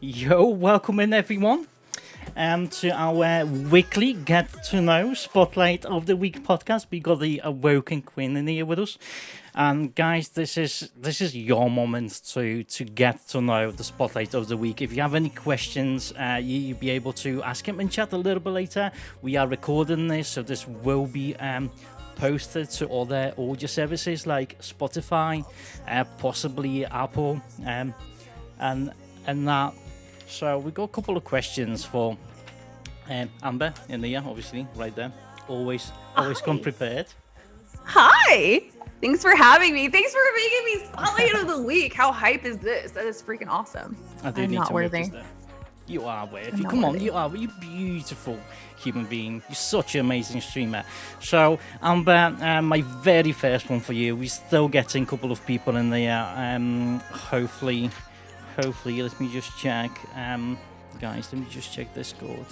Yo, welcome in everyone to our weekly Get to Know Spotlight of the Week podcast. We got the Awoken Queen in here with us. And guys, this is your moment to get to know the Spotlight of the Week. If you have any questions, you'll be able to ask him in chat a little bit later. We are recording this, so this will be posted to other audio services like Spotify, possibly Apple, and that. So we got a couple of questions for Amber in there, obviously, right there. Always come prepared. Hi! Thanks for having me. Thanks for making me Spotlight of the Week. How hype is this? That is freaking awesome. I do I'm need not to worthy. move this there. You are worthy. Not Come on, worthy. you beautiful human being. You're such an amazing streamer. So, Amber, my very first one for you. We're still getting a couple of people in there. Hopefully, let me just check. Guys, let me just check Discord.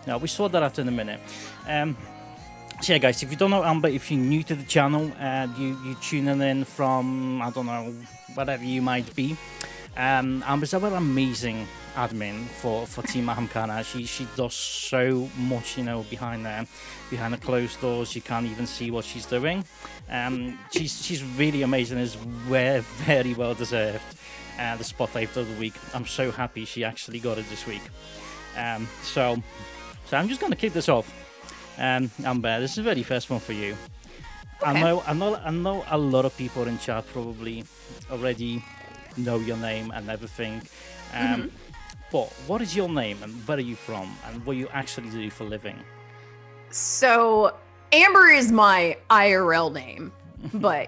No, we saw that after in a minute. So yeah, guys, if you don't know Amber, if you're new to the channel, you're tuning in from, I don't know, whatever you might be. Amber's our amazing admin for Team Ahamkara. She does so much, behind the closed doors. You can't even see what she's doing. She's really amazing. Is very well deserved. The Spotlight of the Week. I'm so happy she actually got it this week. So I'm just gonna kick this off. Amber, this is the very first one for you. Okay. I know a lot of people in chat probably already know your name and everything. But what is your name and where are you from and what you actually do for a living? So, Amber is my IRL name, but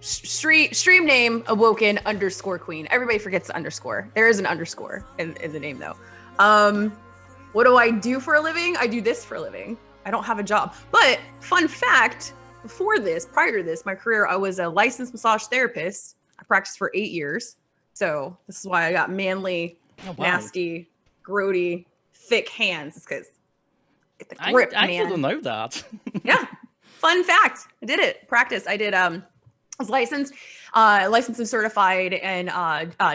stream name Awoken_Queen. Everybody forgets the underscore. There is an underscore in the name though. What do I do for a living? I do this for a living. I don't have a job. But fun fact, prior to this, my career, I was a licensed massage therapist. I practiced for 8 years. So this is why I got manly, nasty, grody, thick hands. It's because it's the grip, I man. didn't know that. Yeah. Fun fact. I did it. Practice. I did I was licensed and certified in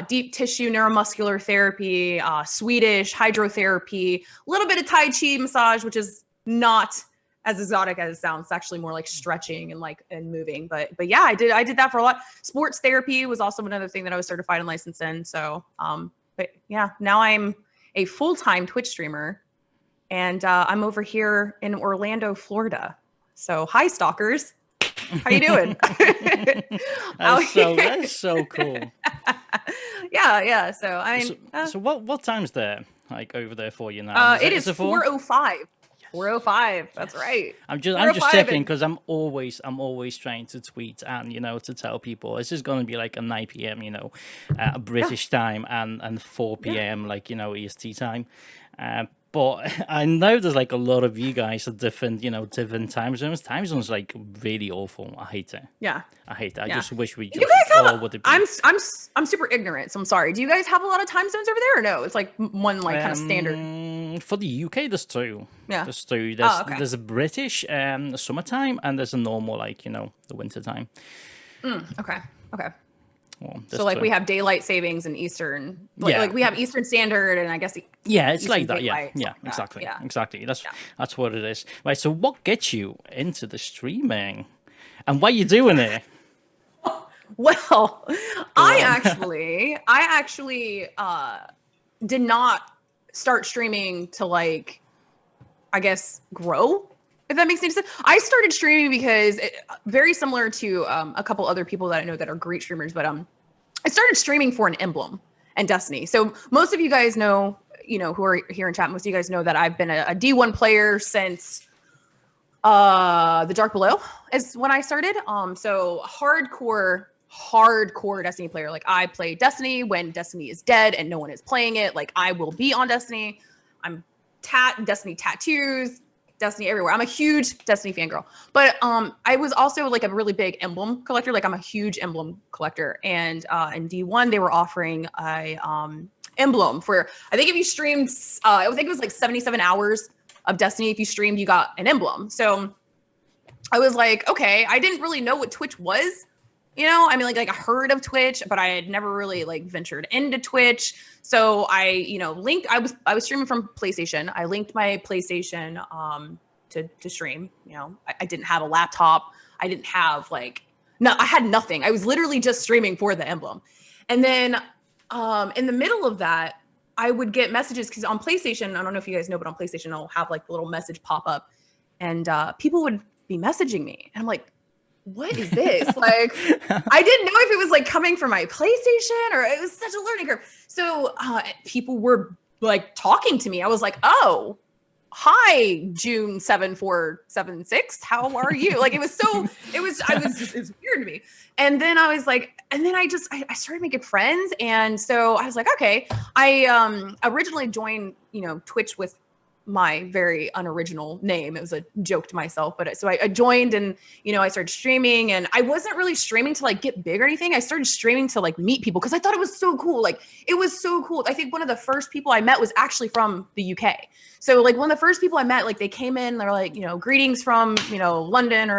deep tissue neuromuscular therapy, Swedish hydrotherapy, a little bit of Tai Chi massage, which is not as exotic as it sounds. It's actually more like stretching and moving. But yeah, I did that for a lot. Sports therapy was also another thing that I was certified and licensed in. So but yeah, now I'm a full-time Twitch streamer and I'm over here in Orlando, Florida. So hi stalkers. How you doing? That's so cool. Yeah. So so what time's there? Like over there for you now? it is 4:05. 4:05. That's right. I'm just checking because I'm always trying to tweet and to tell people this is going to be like a 9 p.m. British time and 4 p.m. EST time. But I know there's like a lot of you guys are different time zones. Time zones like really awful. I hate it. Yeah. I hate it. I just wish we just you guys have would be. I'm super ignorant, so I'm sorry. Do you guys have a lot of time zones over there or no? It's like one kind of standard. For the UK, there's two. Yeah. There's two. There's a British summertime and there's a normal the winter time. Okay. Well, So we have daylight savings and Eastern, like we have Eastern Standard, and I guess it's Eastern like that. Daylight, Yeah, something like that. exactly. That's what it is. Right. So, what gets you into the streaming, and why you doing it? Well, I actually did not start streaming to I guess grow. If that makes any sense. I started streaming because very similar to a couple other people that I know that are great streamers, but I started streaming for an emblem and Destiny. So most of you guys know, who are here in chat, most of you guys know that I've been a D1 player since the Dark Below is when I started. So hardcore Destiny player. Like I play Destiny when Destiny is dead and no one is playing it. Like I will be on Destiny. I'm Destiny tattoos, Destiny everywhere. I'm a huge Destiny fangirl. But I was also like a really big emblem collector. Like I'm a huge emblem collector. And in D1, they were offering a emblem for, I think if you streamed, I think it was like 77 hours of Destiny. If you streamed, you got an emblem. So I was like, okay, I didn't really know what Twitch was You know, I mean, like I heard of Twitch, but I had never really like ventured into Twitch. So I, you know, linked. I was streaming from PlayStation. I linked my PlayStation to stream. You know, I didn't have a laptop. I didn't have like no. I had nothing. I was literally just streaming for the emblem. And then in the middle of that, I would get messages because on PlayStation, I don't know if you guys know, but on PlayStation, I'll have like the little message pop up, and people would be messaging me, and I'm like, what is this? Like, I didn't know if it was like coming from my PlayStation or it was such a learning curve. So people were like talking to me. I was like, oh, hi, June 7476. How are you? Like, it's weird to me. And then I was like, and then I started making friends. And so I was like, okay, I originally joined, you know, Twitch with my very unoriginal name. It was a joke to myself, but so I joined and, you know, I started streaming, and I wasn't really streaming to like get big or anything. I started streaming to like meet people because I thought it was so cool. Like it was so cool. I think one of the first people I met was actually from the UK. So like one of the first people I met, like they came in, they're like, you know, greetings from, you know, London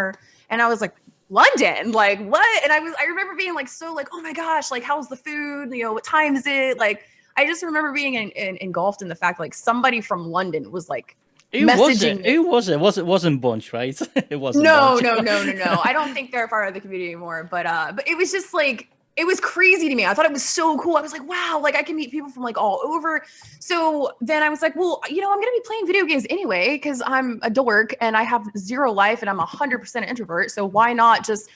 and I was like, London, like what? And I remember being like, so like, oh my gosh, like how's the food? You know, what time is it? Like, I just remember being engulfed in the fact like somebody from London was like messaging me. Who was it? It wasn't Bunch, right? It wasn't. No. Bunch. No. I don't think they're part of the community anymore. But it was just like it was crazy to me. I thought it was so cool. I was like, wow, like I can meet people from like all over. So then I was like, well, you know, I'm gonna be playing video games anyway because I'm a dork and I have zero life and I'm 100% introvert. So why not just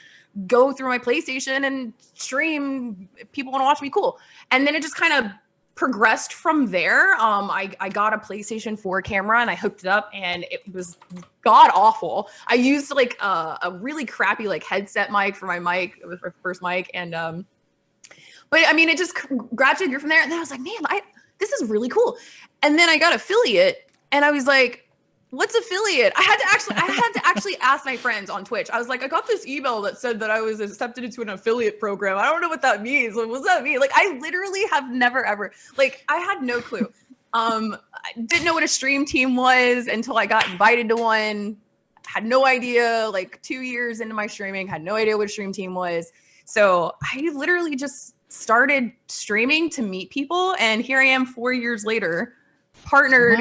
go through my PlayStation and stream? People want to watch me, cool. And then it just kind of progressed from there. I got a PlayStation 4 camera and I hooked it up and it was god awful. I used like a really crappy like headset mic for my mic. It was my first mic. And but I mean, it just gradually grew from there. And then I was like, man, this is really cool. And then I got affiliate and I was like, what's affiliate? I had to actually ask my friends on Twitch. I was like, I got this email that said that I was accepted into an affiliate program. I don't know what that means. Like, what's that mean? Like, I literally have never ever, like, I had no clue. I didn't know what a stream team was until I got invited to one. Had no idea, like 2 years into my streaming, had no idea what a stream team was. So I literally just started streaming to meet people. And here I am 4 years later. Partnered.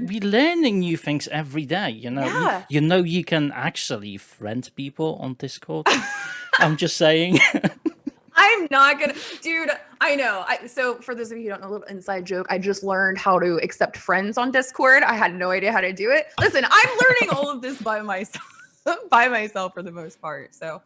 We learning new things every day, you know. Yeah. You know, you can actually friend people on Discord. I'm just saying. I'm not gonna, dude. I know. So for those of you who don't know, a little inside joke. I just learned how to accept friends on Discord. I had no idea how to do it. Listen, I'm learning all of this by myself for the most part. So.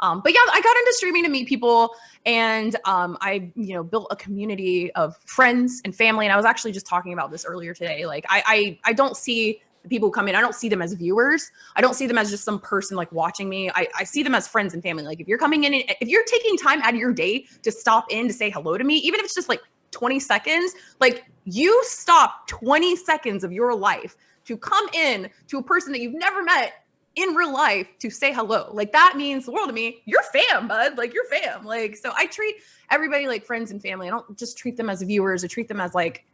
But yeah, I got into streaming to meet people, and I, you know, built a community of friends and family. And I was actually just talking about this earlier today. Like, I don't see the people who come in. I don't see them as viewers. I don't see them as just some person like watching me. I see them as friends and family. Like, if you're coming in, if you're taking time out of your day to stop in to say hello to me, even if it's just like 20 seconds, like you stop 20 seconds of your life to come in to a person that you've never met in real life to say hello. Like that means the world to me. You're fam, bud. Like you're fam. Like, so I treat everybody like friends and family. I don't just treat them as viewers. I treat them as like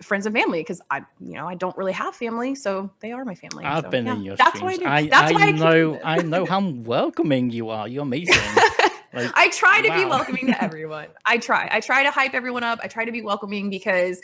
friends and family because I don't really have family, so they are my family. I've been in your that's streams. Why I do. That's why I know how welcoming you are. You're amazing. Like, I try to be welcoming to everyone. I try to hype everyone up. I try to be welcoming because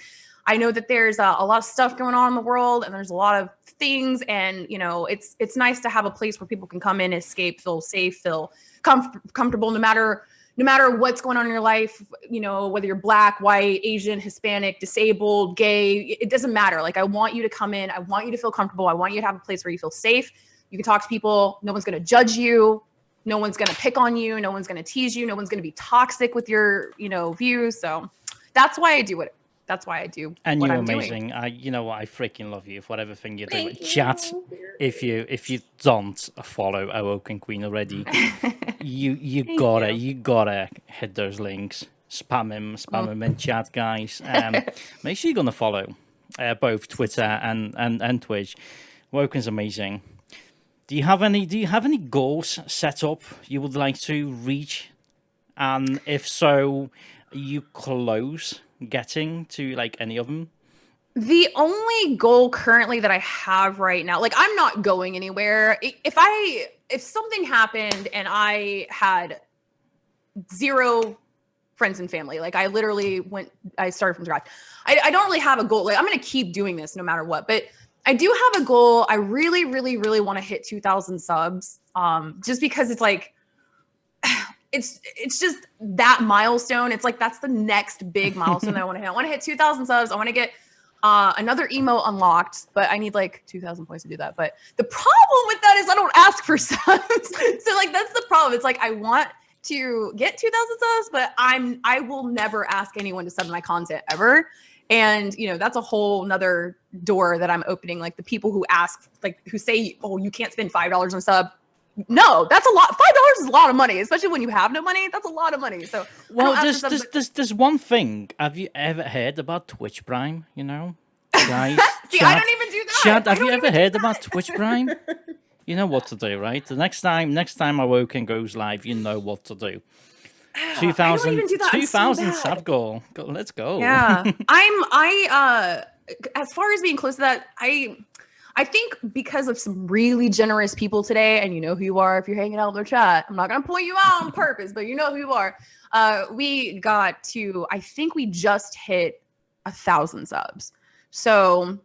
I know that there's a lot of stuff going on in the world and there's a lot of things, and you know, it's nice to have a place where people can come in, escape, feel safe, feel comfortable, no matter what's going on in your life, you know, whether you're Black, white, Asian, Hispanic, disabled, gay, it doesn't matter. Like, I want you to come in. I want you to feel comfortable. I want you to have a place where you feel safe. You can talk to people. No one's going to judge you. No one's going to pick on you. No one's going to tease you. No one's going to be toxic with your, you know, views. So that's why I do it. That's why I do. And what you're I'm amazing. Doing. You know what? I freaking love you for whatever thing you do. Thank you. Chat, if you don't follow Awoken Queen already, you gotta hit those links. Spam him in chat, guys. Make sure you're gonna follow both Twitter and Twitch. Awoken's amazing. Do you have any goals set up you would like to reach? And if so, are you close getting to like any of them? The only goal currently that I have right now, like I'm not going anywhere. If I if something happened and I had 0 friends and family, like I started from scratch. I don't really have a goal. Like I'm going to keep doing this no matter what, but I do have a goal. I really, really, really want to hit 2,000 subs. Just because it's like, it's just that milestone. It's like, that's the next big milestone that I want to hit. I want to hit 2,000 subs. I want to get another emote unlocked, but I need like 2,000 points to do that. But the problem with that is I don't ask for subs. So like, that's the problem. It's like, I want to get 2,000 subs, but I will never ask anyone to sub my content ever. And, you know, that's a whole nother door that I'm opening. Like the people who ask, like who say, oh, you can't spend $5 on a sub. No, that's a lot. $5 is a lot of money, especially when you have no money. That's a lot of money. So, well, there's one thing. Have you ever heard about Twitch Prime? You know, guys. See, Chad, I don't even do that. Chad, have you ever heard about Twitch Prime? You know what to do, right? The next time Awoken goes live, you know what to do. 2,000 sub goal. Let's go. Yeah. As far as being close to that, I think because of some really generous people today, and you know who you are if you're hanging out in their chat. I'm not going to point you out on purpose, but you know who you are. We got to, I think we just hit 1,000 subs. So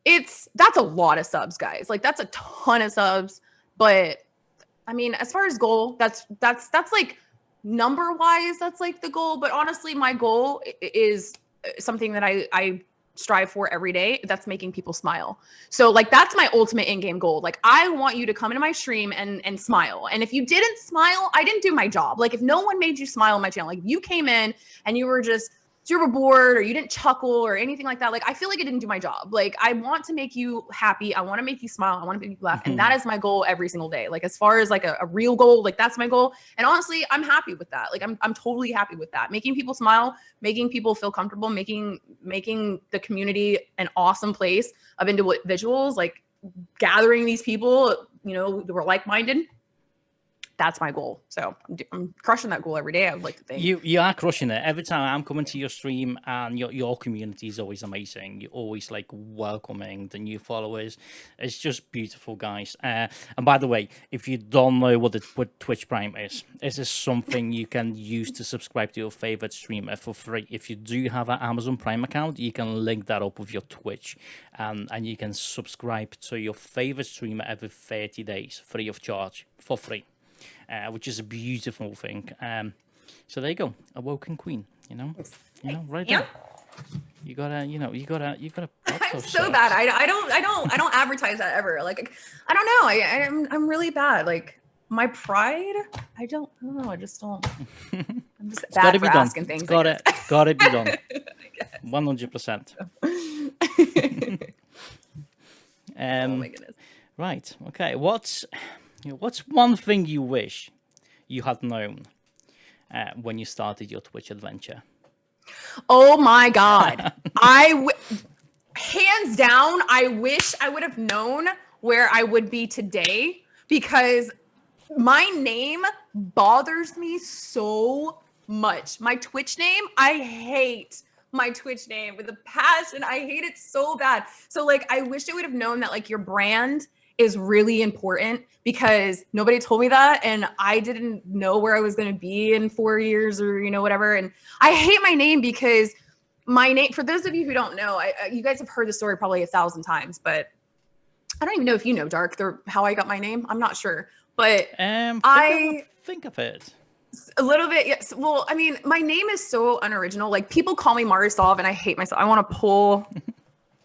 that's a lot of subs, guys. Like that's a ton of subs. But I mean, as far as goal, that's like number wise, that's like the goal. But honestly, my goal is something that I strive for every day. That's making people smile. So like, that's my ultimate in-game goal. Like I want you to come into my stream and smile. And if you didn't smile, I didn't do my job. Like if no one made you smile on my channel, like if you came in and you were just super bored or you didn't chuckle or anything like that, like I feel like I didn't do my job. Like I want to make you happy. I want to make you smile. I want to make you laugh. And that is my goal every single day. Like as far as like a real goal, like that's my goal. And honestly, I'm happy with that. Like I'm totally happy with that. Making people smile, making people feel comfortable, making the community an awesome place of individuals, like gathering these people, you know, who are like-minded. That's my goal. So I'm crushing that goal every day. I would like to think you are crushing it. Every time I'm coming to your stream, and your community is always amazing. You're always like welcoming the new followers. It's just beautiful, guys. And by the way, if you don't know what Twitch Prime is, this is something you can use to subscribe to your favorite streamer for free. If you do have an Amazon Prime account, you can link that up with your Twitch, and you can subscribe to your favorite streamer every 30 days, free of charge, for free. Which is a beautiful thing. So there you go, Awoken Queen. You know, right there. You gotta. I'm so bad. I don't advertise that ever. Like I don't know. I'm really bad. Like my pride. I don't know. I just don't. I'm just bad for asking things. Gotta be done. 100%. Oh my goodness. Right. Okay. What's one thing you wish you had known when you started your Twitch adventure? Oh my God. Hands down, I wish I would have known where I would be today, because my name bothers me so much. My Twitch name, I hate my Twitch name with a passion. I hate it so bad. So like, I wish I would have known that like your brand is really important, because nobody told me that, and I didn't know where I was going to be in 4 years or, you know, whatever. And I hate my name, because my name, for those of you who don't know, you guys have heard the story probably 1,000 times, but I don't even know if you know, Dark, how I got my name. I'm not sure, but I think of it a little bit. Yes. Well, I mean, my name is so unoriginal. Like people call me Marisov, and I hate myself. I want to pull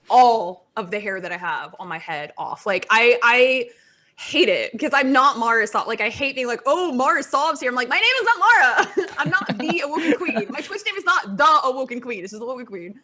all of the hair that I have on my head off. Like I hate it, because I'm not Marisov. Like I hate being like, oh, Marisov's here. I'm like, my name is not Mara. I'm not the Awoken Queen. My Twitch name is not the Awoken Queen. It's just the Awoken Queen.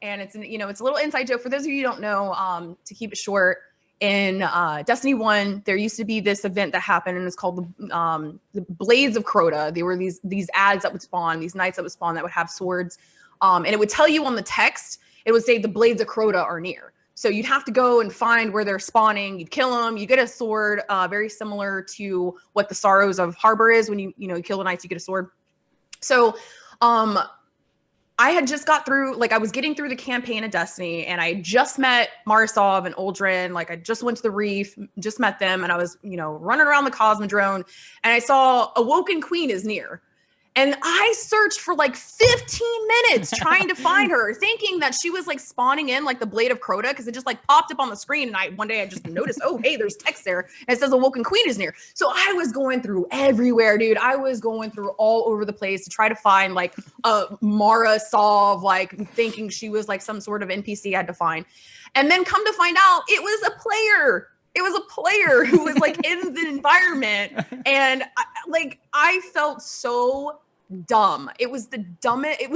And it's, you know, it's a little inside joke for those of you who don't know. To keep it short, in Destiny 1, there used to be this event that happened, and it's called the Blades of Crota. They were these ads that would spawn, these knights that would spawn that would have swords, and it would tell you on the text. It would say the Blades of Crota are near. So you'd have to go and find where they're spawning. You'd kill them. You get a sword, very similar to what the Sorrows of Harbor is. When you kill the knights, you get a sword. So I had just got through, like I was getting through the campaign of Destiny, and I just met Marsov and Uldren. Like I just went to the Reef, just met them, and I was, running around the Cosmodrome, and I saw Awoken Queen is near. And I searched for like 15 minutes trying to find her, thinking that she was like spawning in like the Blade of Crota, because it just like popped up on the screen. And one day I just noticed, oh, hey, there's text there. And it says Awoken Queen is near. So I was going through everywhere, dude. I was going through all over the place to try to find like a Mara Sov, like thinking she was like some sort of NPC I had to find. And then come to find out it was a player. It was a player who was like in the environment. And I felt so dumb. It was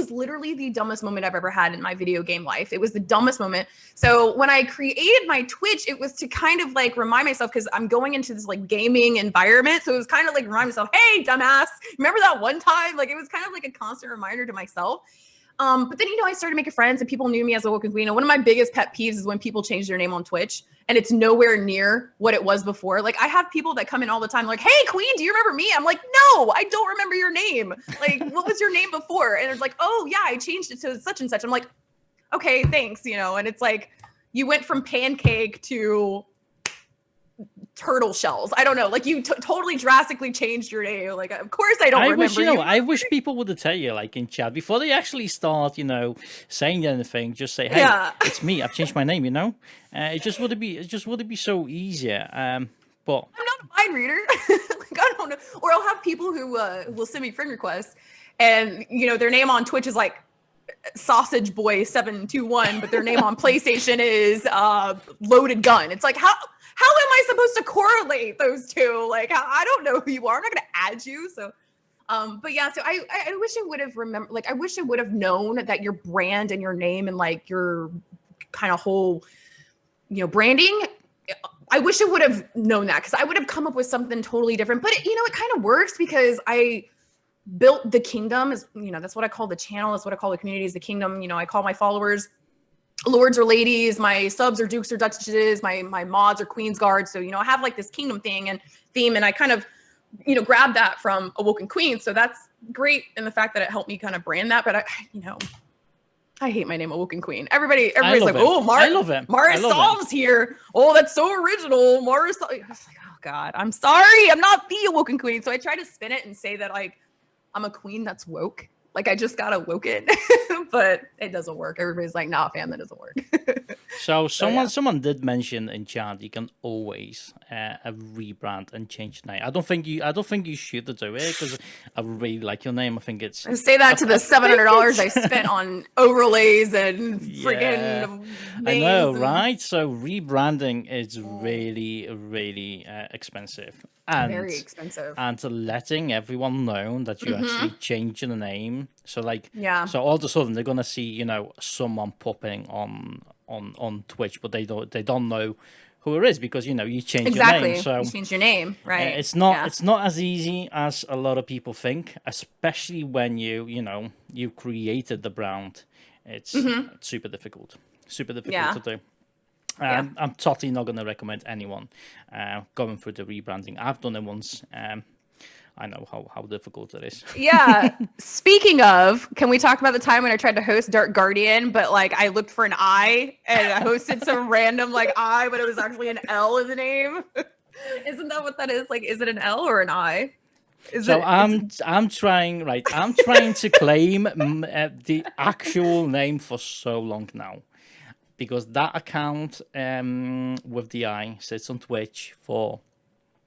literally the dumbest moment I've ever had in my video game life. It was the dumbest moment. So when I created my Twitch, it was to kind of like remind myself, because I'm going into this like gaming environment. So it was kind of like remind myself, hey, dumbass, remember that one time? Like it was kind of like a constant reminder to myself. But then, I started making friends and people knew me as Awoken Queen. And one of my biggest pet peeves is when people change their name on Twitch and it's nowhere near what it was before. Like I have people that come in all the time like, hey, Queen, do you remember me? I'm like, no, I don't remember your name. Like, what was your name before? And it's like, oh yeah, I changed it to such and such. I'm like, okay, thanks. And it's like, you went from pancake to turtle shells. I don't know. Like you totally drastically changed your name. Like, of course I don't remember you. I wish people would tell you, like in chat, before they actually start, saying anything, just say, hey, it's me. I've changed my name, It just would be so easier. But I'm not a mind reader. Like, I don't know. Or I'll have people who will send me friend requests and, their name on Twitch is like Sausage Boy 721, but their name on PlayStation is Loaded Gun. It's like, how am I supposed to correlate those two? Like, I don't know who you are. I'm not going to add you. So, but yeah, so I wish I would have remembered, like, I wish I would have known that your brand and your name and like your kind of whole, branding, I wish I would have known that, because I would have come up with something totally different. But it kind of works because I built the kingdom. Is that's what I call the channel. That's what I call the community, is the kingdom. I call my followers lords or ladies, my subs or dukes or duchesses, my mods or queen's guards. So I have like this kingdom thing and theme, and I kind of grabbed that from Awoken Queen. So that's great in the fact that it helped me kind of brand that. But I hate my name, Awoken Queen. Everybody's like, oh, I love it. Mara Solve's here. Oh, that's so original. Mara Solve. I was like, oh God, I'm sorry, I'm not the Awoken Queen. So I try to spin it and say that like I'm a queen that's woke. Like I just got awoken, but it doesn't work. Everybody's like, nah, fam, that doesn't work. So someone did mention in chat you can always rebrand and change the name. I don't think you should do it, because I really like your name. I think it's. I say that to the $700 I spent on overlays and friggin' names. I know, right? So rebranding is really, really expensive. And, very expensive. And letting everyone know that you actually changing the name. So so all of a sudden they're gonna see, someone popping on Twitch, but they don't know who it is, because you change your name. So you change your name, right? It's not as easy as a lot of people think, especially when you created the brand. It's super difficult to do. I'm totally not going to recommend anyone going through the rebranding. I've done it once. I know how difficult it is. Yeah. Speaking of, can we talk about the time when I tried to host Dark Guardian, but like I looked for an I and I hosted some random like I, but it was actually an L in the name. Isn't that what that is? Like, is it an L or an I? I'm trying to claim the actual name for so long now. Because that account with the I sits on Twitch for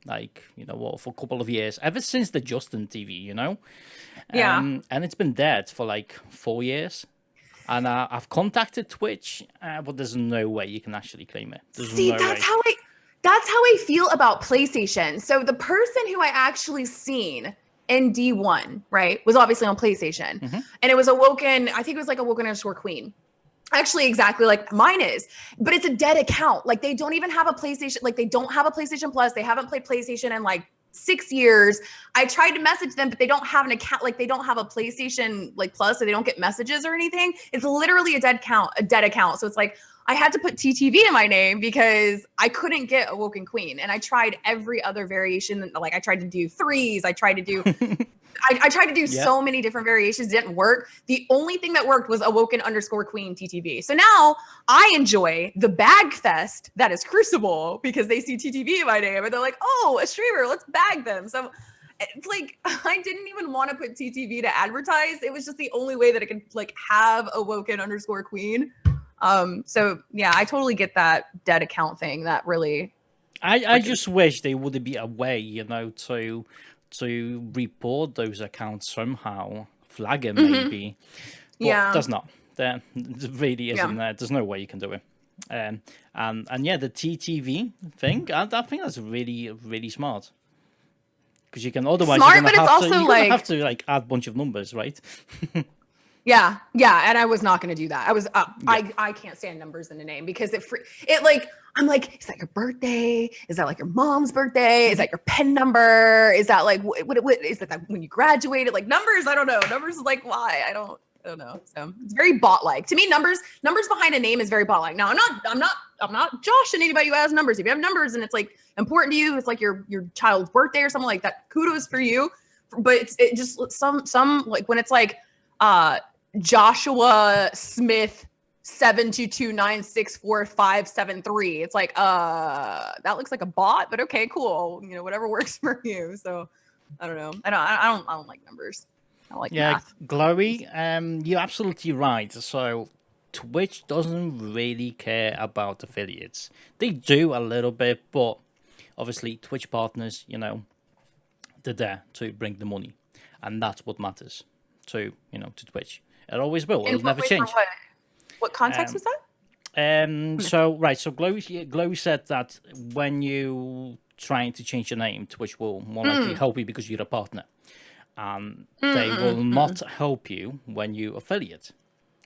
for a couple of years, ever since the Justin TV, and it's been dead for like 4 years. And I've contacted Twitch, but there's no way you can actually claim it. That's how I feel about PlayStation. So the person who I actually seen in D1, right, was obviously on PlayStation, and it was Awoken. I think it was like Awoken_Queen. Actually, exactly like mine is, but it's a dead account. Like they don't even have a PlayStation. Like they don't have a PlayStation Plus. They haven't played PlayStation in like 6 years. I tried to message them, but they don't have an account. Like they don't have a PlayStation like Plus, so they don't get messages or anything. It's literally a dead account. So it's like, I had to put TTV in my name because I couldn't get Awoken Queen. And I tried every other variation. Like I tried to do threes. I tried to do I tried to do so many different variations. Didn't work. The only thing that worked was Awoken_Queen TTV. So now I enjoy the bag fest that is Crucible because they see TTV in my name and they're like, oh, a streamer, let's bag them. So it's like I didn't even want to put TTV to advertise. It was just the only way that I could like have Awoken_Queen. So yeah, I totally get that dead account thing. That really, I just wish there would be a way, you know, to report those accounts somehow, flag it maybe. But there's not. There really isn't. There's no way you can do it. And yeah, the TTV thing, I think that's really smart. Because you can otherwise smart, but it's also like have to like add a bunch of numbers, right? Yeah, and I was not going to do that. I was I can't stand numbers in a name because it like I'm like, is that your birthday? Is that like your mom's birthday? Is that your pen number? Is that like what is that when you graduated? Like numbers, I don't know. Numbers is like why? I don't know. So it's very bot-like. To me, numbers behind a name is very bot-like. Now I'm not joshing anybody who has numbers. If you have numbers and it's like important to you, it's like your child's birthday or something like that, kudos for you. But it just some like when it's like Joshua Smith 722964573. It's like that looks like a bot, but okay, cool. You know, whatever works for you. So I don't know. I don't like numbers. I like math. Glory, you're absolutely right. So Twitch doesn't really care about affiliates. They do a little bit, but obviously Twitch partners, you know, they're there to bring the money, and that's what matters to Twitch. It always will. It'll never change. What context was that? So Glowy said that when you trying to change your name, Twitch will more likely help you because you're a partner. They will not help you when you affiliate.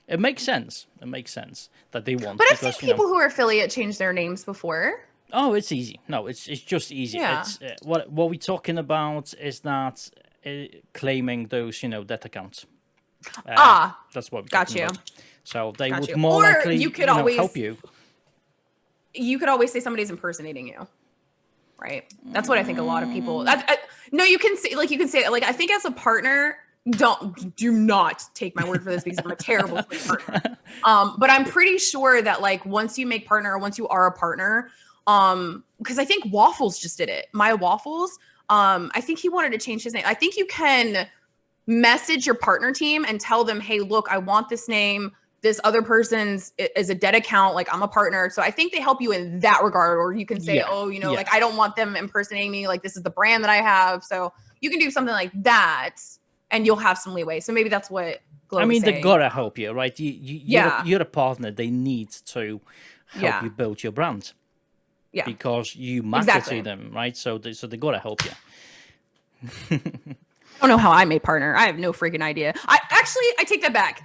It makes sense. It makes sense that they want. But I've seen people who are affiliate change their names before. Oh, it's easy. No, it's just easy. Yeah. It's what we're talking about is that claiming those debt accounts. That's what we're talking about. So they would more likely help you. You could always say somebody's impersonating you, right? That's what I think a lot of people. No, you can say like I think as a partner, do not take my word for this because I'm a terrible partner. But I'm pretty sure that like once you make partner or once you are a partner, because I think Waffles just did it. My Waffles, I think he wanted to change his name. I think you can message your partner team and tell them, hey, look, I want this name. This other person's is a dead account. Like I'm a partner. So I think they help you in that regard. Or you can say, like, I don't want them impersonating me. Like this is the brand that I have. So you can do something like that and you'll have some leeway. So maybe that's what Glow was saying. They gotta help you, right? You're a partner. They need to help you build your brand. Yeah. Because you matter to them, right? So they gotta help you. I don't know how I made partner. I have no freaking idea. I take that back.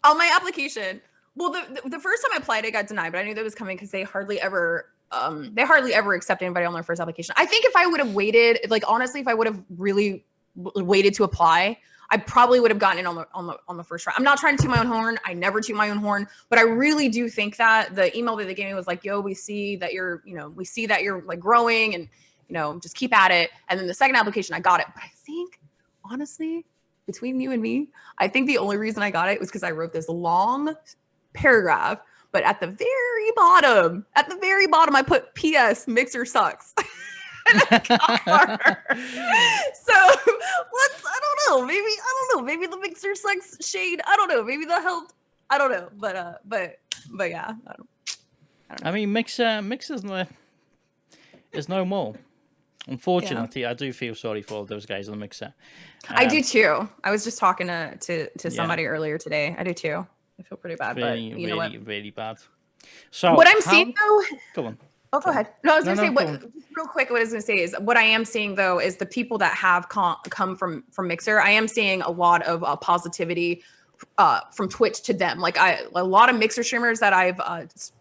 On my application, well, the first time I applied, I got denied, but I knew that was coming because they hardly ever accept anybody on their first application. I think if I would have waited, like honestly, if I would have really waited to apply, I probably would have gotten in on the first try. I'm not trying to toot my own horn. I never toot my own horn, but I really do think that the email that they gave me was like, "Yo, we see that you're like growing and just keep at it." And then the second application, I got it. But I think honestly, between you and me, I think the only reason I got it was because I wrote this long paragraph, but at the very bottom, I put P.S. Mixer sucks. And I got her. So I don't know. Maybe the Mixer sucks shade. I don't know. Maybe that helped. I don't know. But yeah. I don't know. I mean, Mixer's no more. Unfortunately, I do feel sorry for all those guys on the Mixer. I do too. I was just talking to somebody earlier today. I do too. I feel pretty bad, but you know what? Really bad. So what I'm seeing though. Go on. Oh, go ahead. No, I was going to say real quick. What I was going to say is what I am seeing though is the people that have come from Mixer. I am seeing a lot of positivity from Twitch to them. Like a lot of Mixer streamers that I've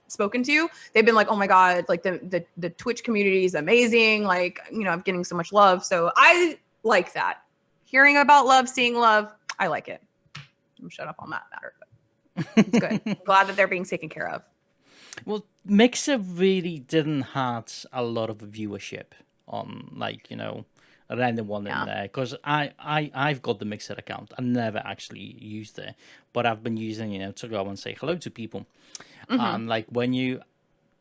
spoken to, they've been like, oh my god, like the Twitch community is amazing, like I'm getting so much love. So I like that, hearing about love, seeing love. I like it. I'm shut up on that matter, but It's good. Glad that they're being taken care of. Well, Mixer really didn't had a lot of viewership on, like, anyone in there, because I've got the Mixer account. I never actually used it, but I've been using, to go and say hello to people. And like when you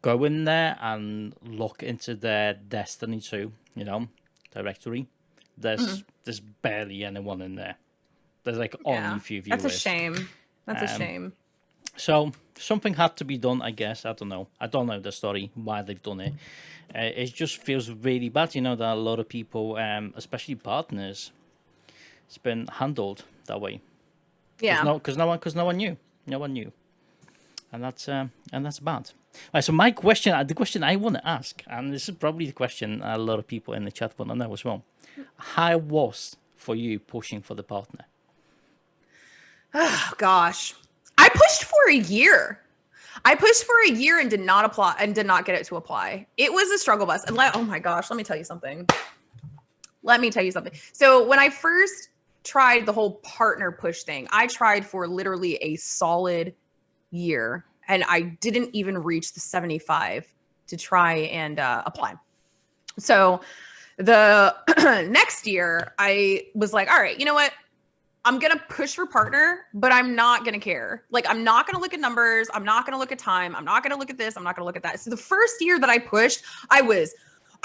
go in there and look into their Destiny 2, directory, there's barely anyone in there. There's like only a few viewers. That's a shame. That's a shame. So something had to be done, I guess. I don't know the story, why they've done it. It just feels really bad, that a lot of people, especially partners, it's been handled that way. Yeah. Because no one knew. No one knew. And that's bad. Right, so my question, the question I want to ask, and this is probably the question a lot of people in the chat want to know as well. How was for you pushing for the partner? Oh, gosh. I pushed for a year. And did not apply and did not get it to apply. It was a struggle bus. And oh my gosh, let me tell you something. So when I first tried the whole partner push thing, I tried for literally a solid year, and I didn't even reach the 75 to try and apply. So the next year I was like, all right, you know what? I'm going to push for partner, but I'm not going to care. Like, I'm not going to look at numbers. I'm not going to look at time. I'm not going to look at this. I'm not going to look at that. So the first year that I pushed, I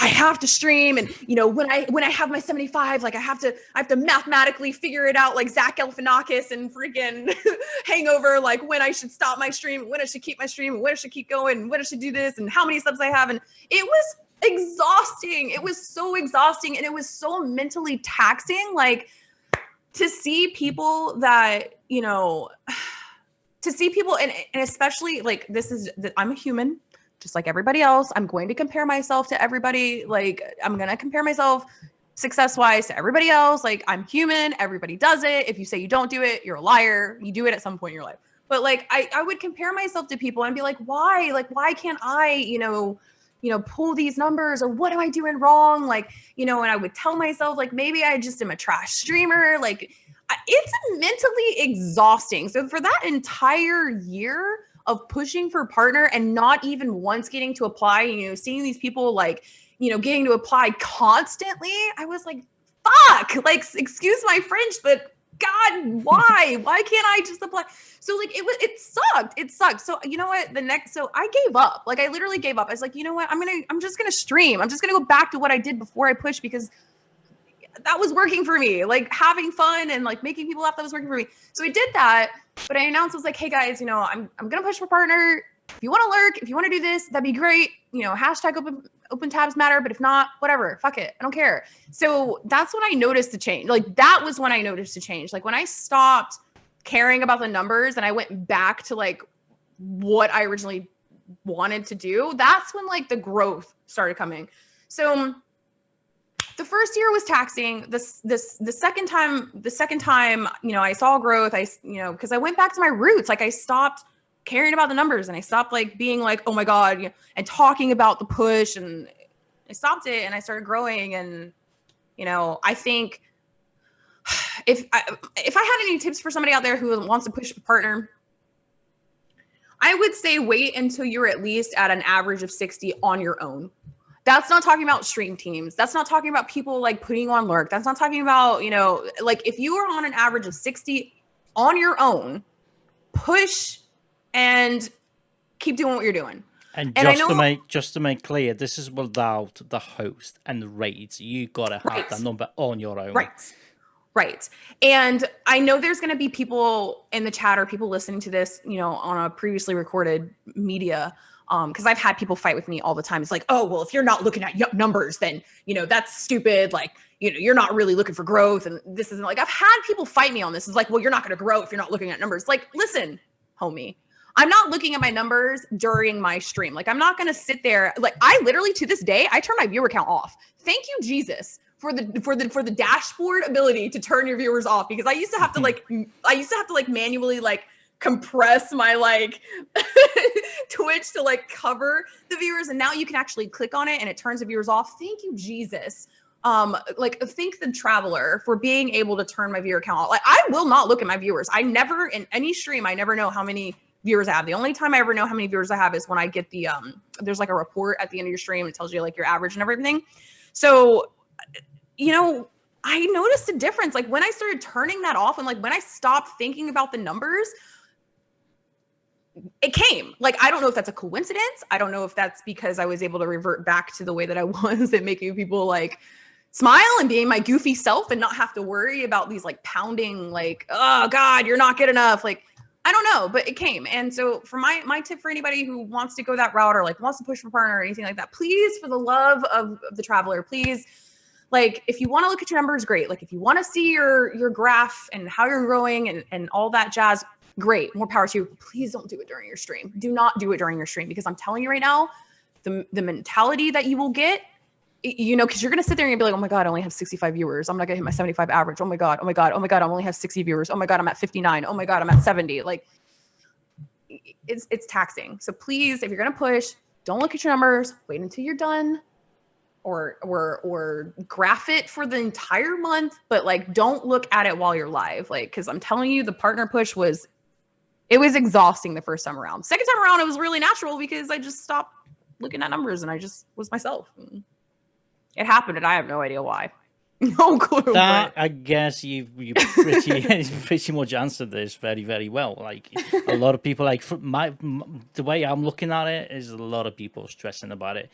have to stream. And, when I have my 75, like I have to mathematically figure it out, like Zach Galifianakis and freaking Hangover, like when I should stop my stream, when I should keep my stream, when I should keep going, when I should do this, and how many subs I have. And it was exhausting. It was so exhausting. And it was so mentally taxing. Like, to see people that, to see people, and especially like I'm a human, just like everybody else. I'm going to compare myself to everybody. Like, I'm going to compare myself success-wise to everybody else. Like, I'm human. Everybody does it. If you say you don't do it, you're a liar. You do it at some point in your life. But like, I would compare myself to people and be like, why? Like, why can't I, pull these numbers, or what am I doing wrong? Like, and I would tell myself, like, maybe I just am a trash streamer. Like, it's mentally exhausting. So for that entire year of pushing for partner and not even once getting to apply, seeing these people like, getting to apply constantly, I was like, fuck, like, excuse my French, but God, why can't I just apply? So like, it sucked. So you know what, so I gave up. Like, I literally gave up. I was like, you know what, I'm just going to stream. I'm just going to go back to what I did before I pushed, because that was working for me. Like, having fun and like making people laugh, that was working for me. So I did that, but I announced, I was like, hey guys, I'm going to push for partner. If you want to lurk, if you want to do this, that'd be great. Hashtag open tabs matter, but if not, whatever, fuck it. I don't care. So that's when I noticed the change. Like, that was when I noticed the change. Like, when I stopped caring about the numbers and I went back to like what I originally wanted to do, that's when like the growth started coming. So the first year was taxing. The second time, I saw growth. Because I went back to my roots. Like, I stopped caring about the numbers, and I stopped like being like, oh my God, and talking about the push, and I stopped it, and I started growing. And, I think if I had any tips for somebody out there who wants to push a partner, I would say wait until you're at least at an average of 60 on your own. That's not talking about stream teams. That's not talking about people like putting on lurk. That's not talking about, like, if you are on an average of 60 on your own, push and keep doing what you're doing. And just to make clear, this is without the host and the raids. You gotta have that number on your own. Right. And I know there's going to be people in the chat or people listening to this, on a previously recorded media. Because I've had people fight with me all the time. It's like, oh, well, if you're not looking at numbers, then, that's stupid. Like, you're not really looking for growth. And this isn't like, I've had people fight me on this. It's like, well, you're not going to grow if you're not looking at numbers. Like, listen, homie, I'm not looking at my numbers during my stream. Like, I'm not going to sit there. Like, I literally, to this day, I turn my viewer count off. Thank you, Jesus, for the dashboard ability to turn your viewers off, because I used to have to like manually like compress my like Twitch to like cover the viewers, and now you can actually click on it and it turns the viewers off. Thank you, Jesus, like thank the Traveler for being able to turn my viewer count off. Like I will not look at my viewers. I never in any stream, I never know how many viewers I have. The only time I ever know how many viewers I have is when I get the there's like a report at the end of your stream. It tells you like your average and everything. So, you know, I noticed a difference. Like when I started turning that off and like when I stopped thinking about the numbers, it came. Like, I don't know if that's a coincidence. I don't know if that's because I was able to revert back to the way that I was and making people like smile and being my goofy self and not have to worry about these like pounding, like, oh God, you're not good enough. Like, I don't know, but it came. And so for my tip for anybody who wants to go that route or like wants to push for partner or anything like that, please, for the love of the Traveler, please, like, if you want to look at your numbers, great. Like if you want to see your graph and how you're growing and all that jazz, great, more power to you. Please don't do it during your stream. Do not do it during your stream, because I'm telling you right now, the mentality that you will get, you know, because you're going to sit there and be like, oh my God, I only have 65 viewers. I'm not going to hit my 75 average. Oh my God. Oh my God. Oh my God. I only have 60 viewers. Oh my God. I'm at 59. Oh my God. I'm at 70. Like it's taxing. So please, if you're going to push, don't look at your numbers, wait until you're done or graph it for the entire month, but like, don't look at it while you're live. Like, cause I'm telling you, the partner push was exhausting the first time around. Second time around, it was really natural because I just stopped looking at numbers and I just was myself. It happened and I have no idea why. No clue. That, I guess you pretty much answered this very, very well. Like a lot of people, like the way I'm looking at it is a lot of people stressing about it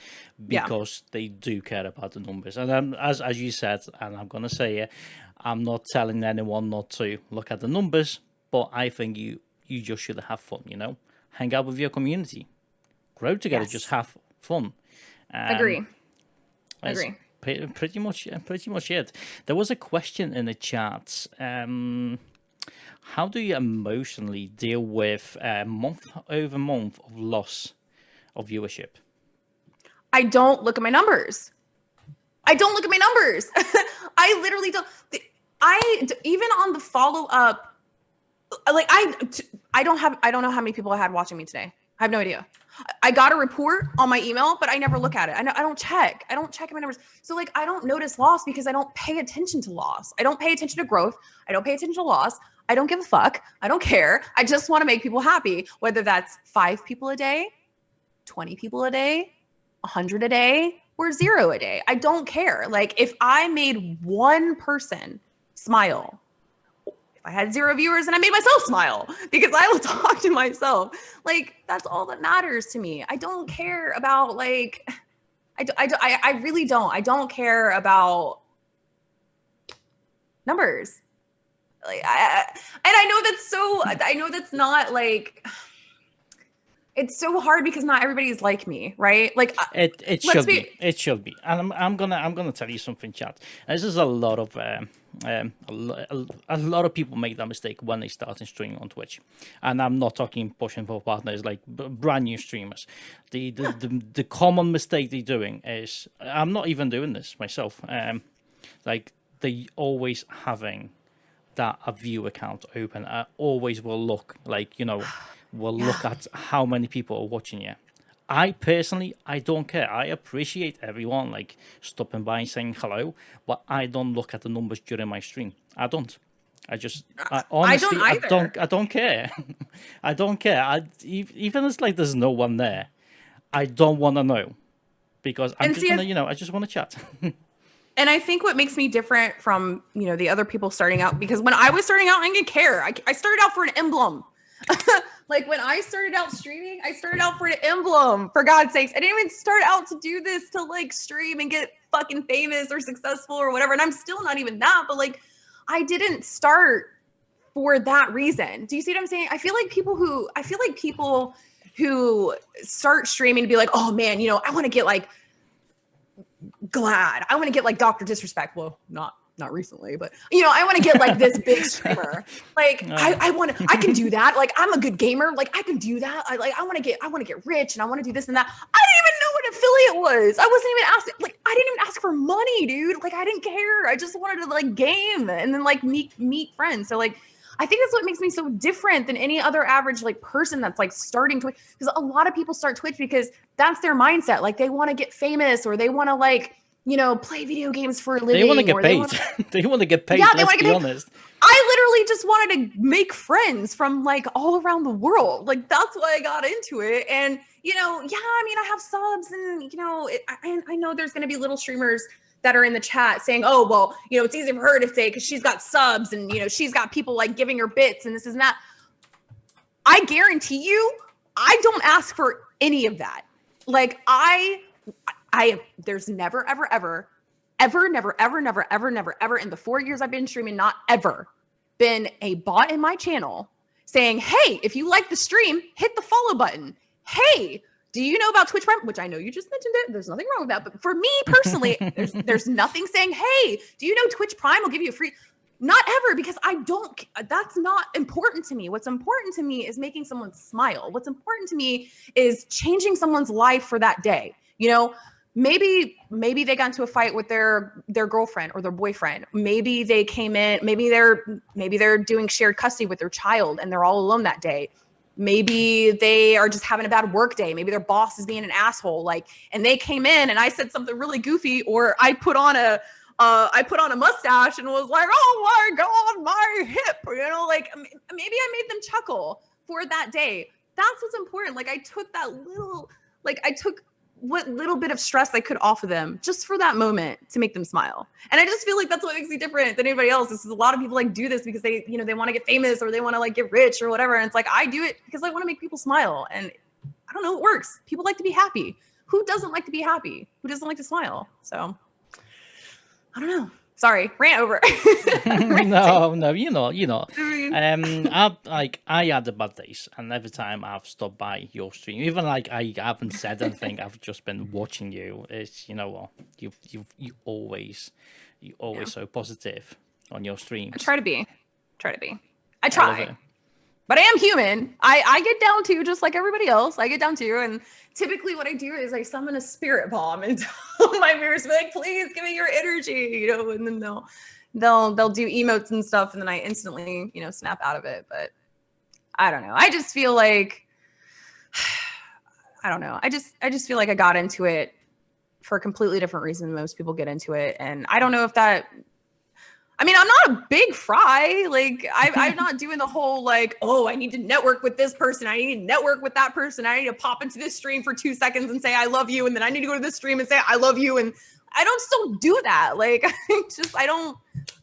because they do care about the numbers. And as you said, and I'm gonna say it, I'm not telling anyone not to look at the numbers, but I think you just should have fun. You know, hang out with your community, grow together, just have fun. Agree. Pretty much it. There was a question in the chat. How do you emotionally deal with month-over-month of loss of viewership? I don't look at my numbers. I literally don't. Even on the follow-up, like I don't know how many people I had watching me today. I have no idea. I got a report on my email, but I never look at it. I don't check my numbers. So like, I don't notice loss because I don't pay attention to loss. I don't pay attention to growth. I don't pay attention to loss. I don't give a fuck. I don't care. I just want to make people happy, whether that's 5 people a day, 20 people a day, 100 a day, or 0 a day. I don't care. Like if I made one person smile, I had 0 viewers and I made myself smile because I will talk to myself. Like that's all that matters to me. I don't care about like, I really don't. I don't care about numbers. Like, I know that's not like, it's so hard because not everybody's like me, right? Like it should be. And I'm gonna tell you something, chat. This is a lot of people make that mistake when they start streaming on Twitch, and I'm not talking pushing for partners like brand new streamers. The common mistake they're doing is, I'm not even doing this myself. Like they always having that a view account open. I always will look like, you know. Will look at how many people are watching you. I personally, I don't care. I appreciate everyone like stopping by and saying hello, but I don't look at the numbers during my stream. I don't. I honestly, I don't care. I don't care. Even if it's like there's no one there, I don't want to know because I just want to chat. And I think what makes me different from, you know, the other people starting out, because when I was starting out, I didn't care. I started out for an emblem. Like when I started out streaming, I started out for an emblem, for God's sakes. I didn't even start out to do this to like stream and get fucking famous or successful or whatever. And I'm still not even that, but like I didn't start for that reason. Do you see what I'm saying? I feel like people who start streaming to be like, oh man, you know, I want to get like Glad. I want to get like Dr. Disrespect. Well, not recently, but you know, I want to get like this big streamer. Like I can do that. Like I'm a good gamer. Like I can do that. I want to get rich and I want to do this and that. I didn't even know what affiliate was. I wasn't even asking, like, I didn't even ask for money, dude. Like I didn't care. I just wanted to like game and then like meet friends. So like, I think that's what makes me so different than any other average like person that's like starting Twitch. Because a lot of people start Twitch because that's their mindset. Like they want to get famous or they want to like play video games for a living. They want to get paid. They want to get paid. Yeah, let's be honest. I literally just wanted to make friends from like all around the world. Like that's why I got into it. And I have subs, and I know there's going to be little streamers that are in the chat saying, oh, well, it's easy for her to say because she's got subs and she's got people like giving her bits and this and that. I guarantee you, I don't ask for any of that. Like there's never, ever in the 4 years I've been streaming, not ever been a bot in my channel saying, hey, if you like the stream, hit the follow button. Hey, do you know about Twitch Prime? Which I know you just mentioned it. There's nothing wrong with that. But for me personally, there's nothing saying, hey, do you know Twitch Prime will give you a free? Not ever, because that's not important to me. What's important to me is making someone smile. What's important to me is changing someone's life for that day. Maybe they got into a fight with their girlfriend or their boyfriend. Maybe they came in, maybe they're doing shared custody with their child and they're all alone that day. Maybe they are just having a bad work day. Maybe their boss is being an asshole. And they came in and I said something really goofy, or I put on a mustache and was like, oh my God, my hip, maybe I made them chuckle for that day. That's what's important. I took what little bit of stress I could off of them just for that moment to make them smile. And I just feel like that's what makes me different than anybody else. This is a lot of people do this because they want to get famous or they want to get rich or whatever. And it's I do it because I want to make people smile. And I don't know, it works. People like to be happy. Who doesn't like to be happy? Who doesn't like to smile? So I don't know. Sorry, rant over. No, I had the bad days, and every time I've stopped by your stream, even I haven't said anything, I've just been watching you. It's you always so positive on your streams. I try to be. I try. But I am human. I get down too, just like everybody else. I get down too. And typically what I do is I summon a spirit bomb and tell my viewers, like, please give me your energy, and then they'll do emotes and stuff. And then I instantly, snap out of it. But I don't know. I just feel like, I don't know. I just feel like I got into it for a completely different reason than most people get into it. And I don't know if that, I'm not a big fry. I'm not doing the whole I need to network with this person. I need to network with that person. I need to pop into this stream for 2 seconds and say, I love you. And then I need to go to this stream and say, I love you. And I don't still do that.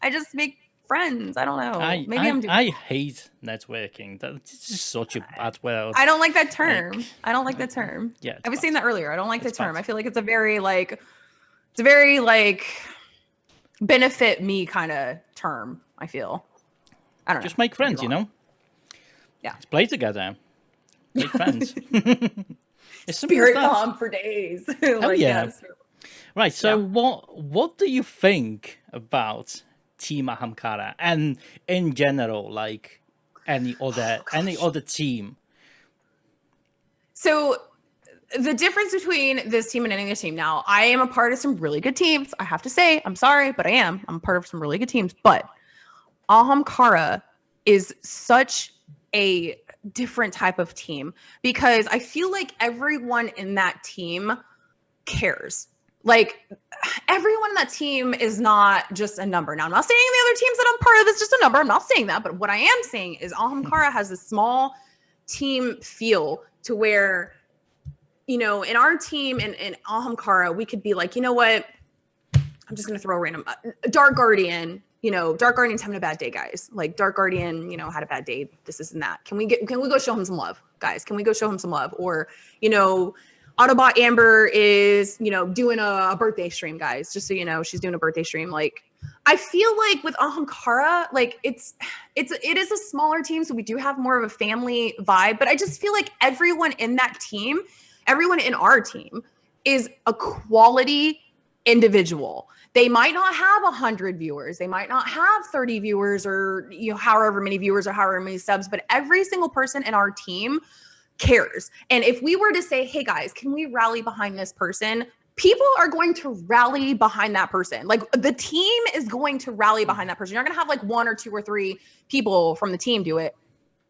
I just make friends. I don't know. I hate networking. That's just such a bad word. I don't like that term. Yeah. I was saying that earlier. I don't like the term. Bad. I feel like it's a very benefit me kind of term. I feel. I don't know. Just make friends, Yeah. Let's play together. Make friends. It's spirit bomb for days. Right. So what do you think about Team Ahamkara and in general, any other team? So the difference between this team and any other team. Now, I am a part of some really good teams. I have to say, I'm sorry, but I'm part of some really good teams. But Ahamkara is such a different type of team because I feel like everyone in that team cares. Everyone in that team is not just a number. Now, I'm not saying the other teams that I'm part of is just a number. I'm not saying that. But what I am saying is Ahamkara has a small team feel to where in our team in Ahamkara, we could be like, you know what? I'm just going to throw a random Dark Guardian. Dark Guardian's having a bad day, guys. Dark Guardian, had a bad day. This and that. Can we go show him some love, guys? Can we go show him some love? Or, Autobot Amber is, doing a birthday stream, guys. Just so you know, she's doing a birthday stream. I feel like with Ahamkara, it is a smaller team, so we do have more of a family vibe. But I just feel like everyone in that team, everyone in our team is a quality individual. They might not have 100 viewers. They might not have 30 viewers or, however many viewers or however many subs, but every single person in our team cares. And if we were to say, hey guys, can we rally behind this person? People are going to rally behind that person. The team is going to rally behind that person. You're not going to have 1 or 2 or 3 people from the team do it.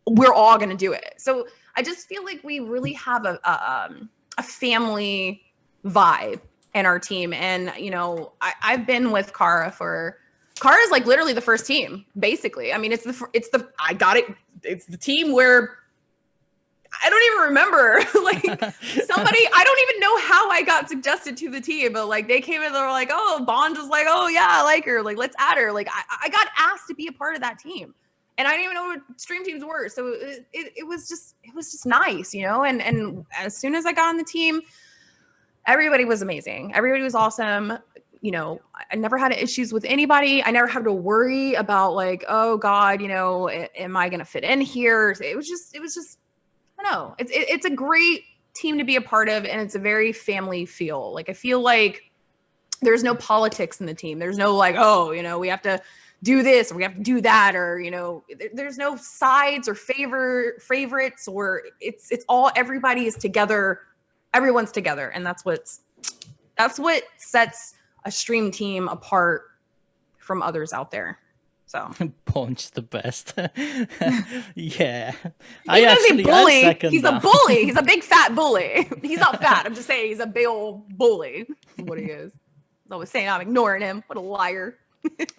We're all going to do it. So I just feel like we really have a family vibe and our team. And, you know, I've been with Kara is like literally the first team, basically. I mean, it's the team where I don't even remember, like I don't even know how I got suggested to the team, but like they came in, they were like, oh, Bond was like, oh yeah, I like her. Like, let's add her. Like I got asked to be a part of that team, and I didn't even know what stream teams were. So it was just nice, you know? And as soon as I got on the team, everybody was amazing. Everybody was awesome. You know, I never had issues with anybody. I never had to worry about like, oh God, you know, am I going to fit in here? It was just, I don't know. It's a great team to be a part of, and it's a very family feel. Like, I feel like there's no politics in the team. There's no like, oh, you know, we have to do this or we have to do that, or, you know, there's no sides or favorites, or it's all, everybody is together. Everyone's together. And that's what sets a stream team apart from others out there. So Punch the best. Yeah. He's a bully. He's a big fat bully. He's not fat. I'm just saying he's a big old bully. That's what he is. He's always saying I'm ignoring him. What a liar.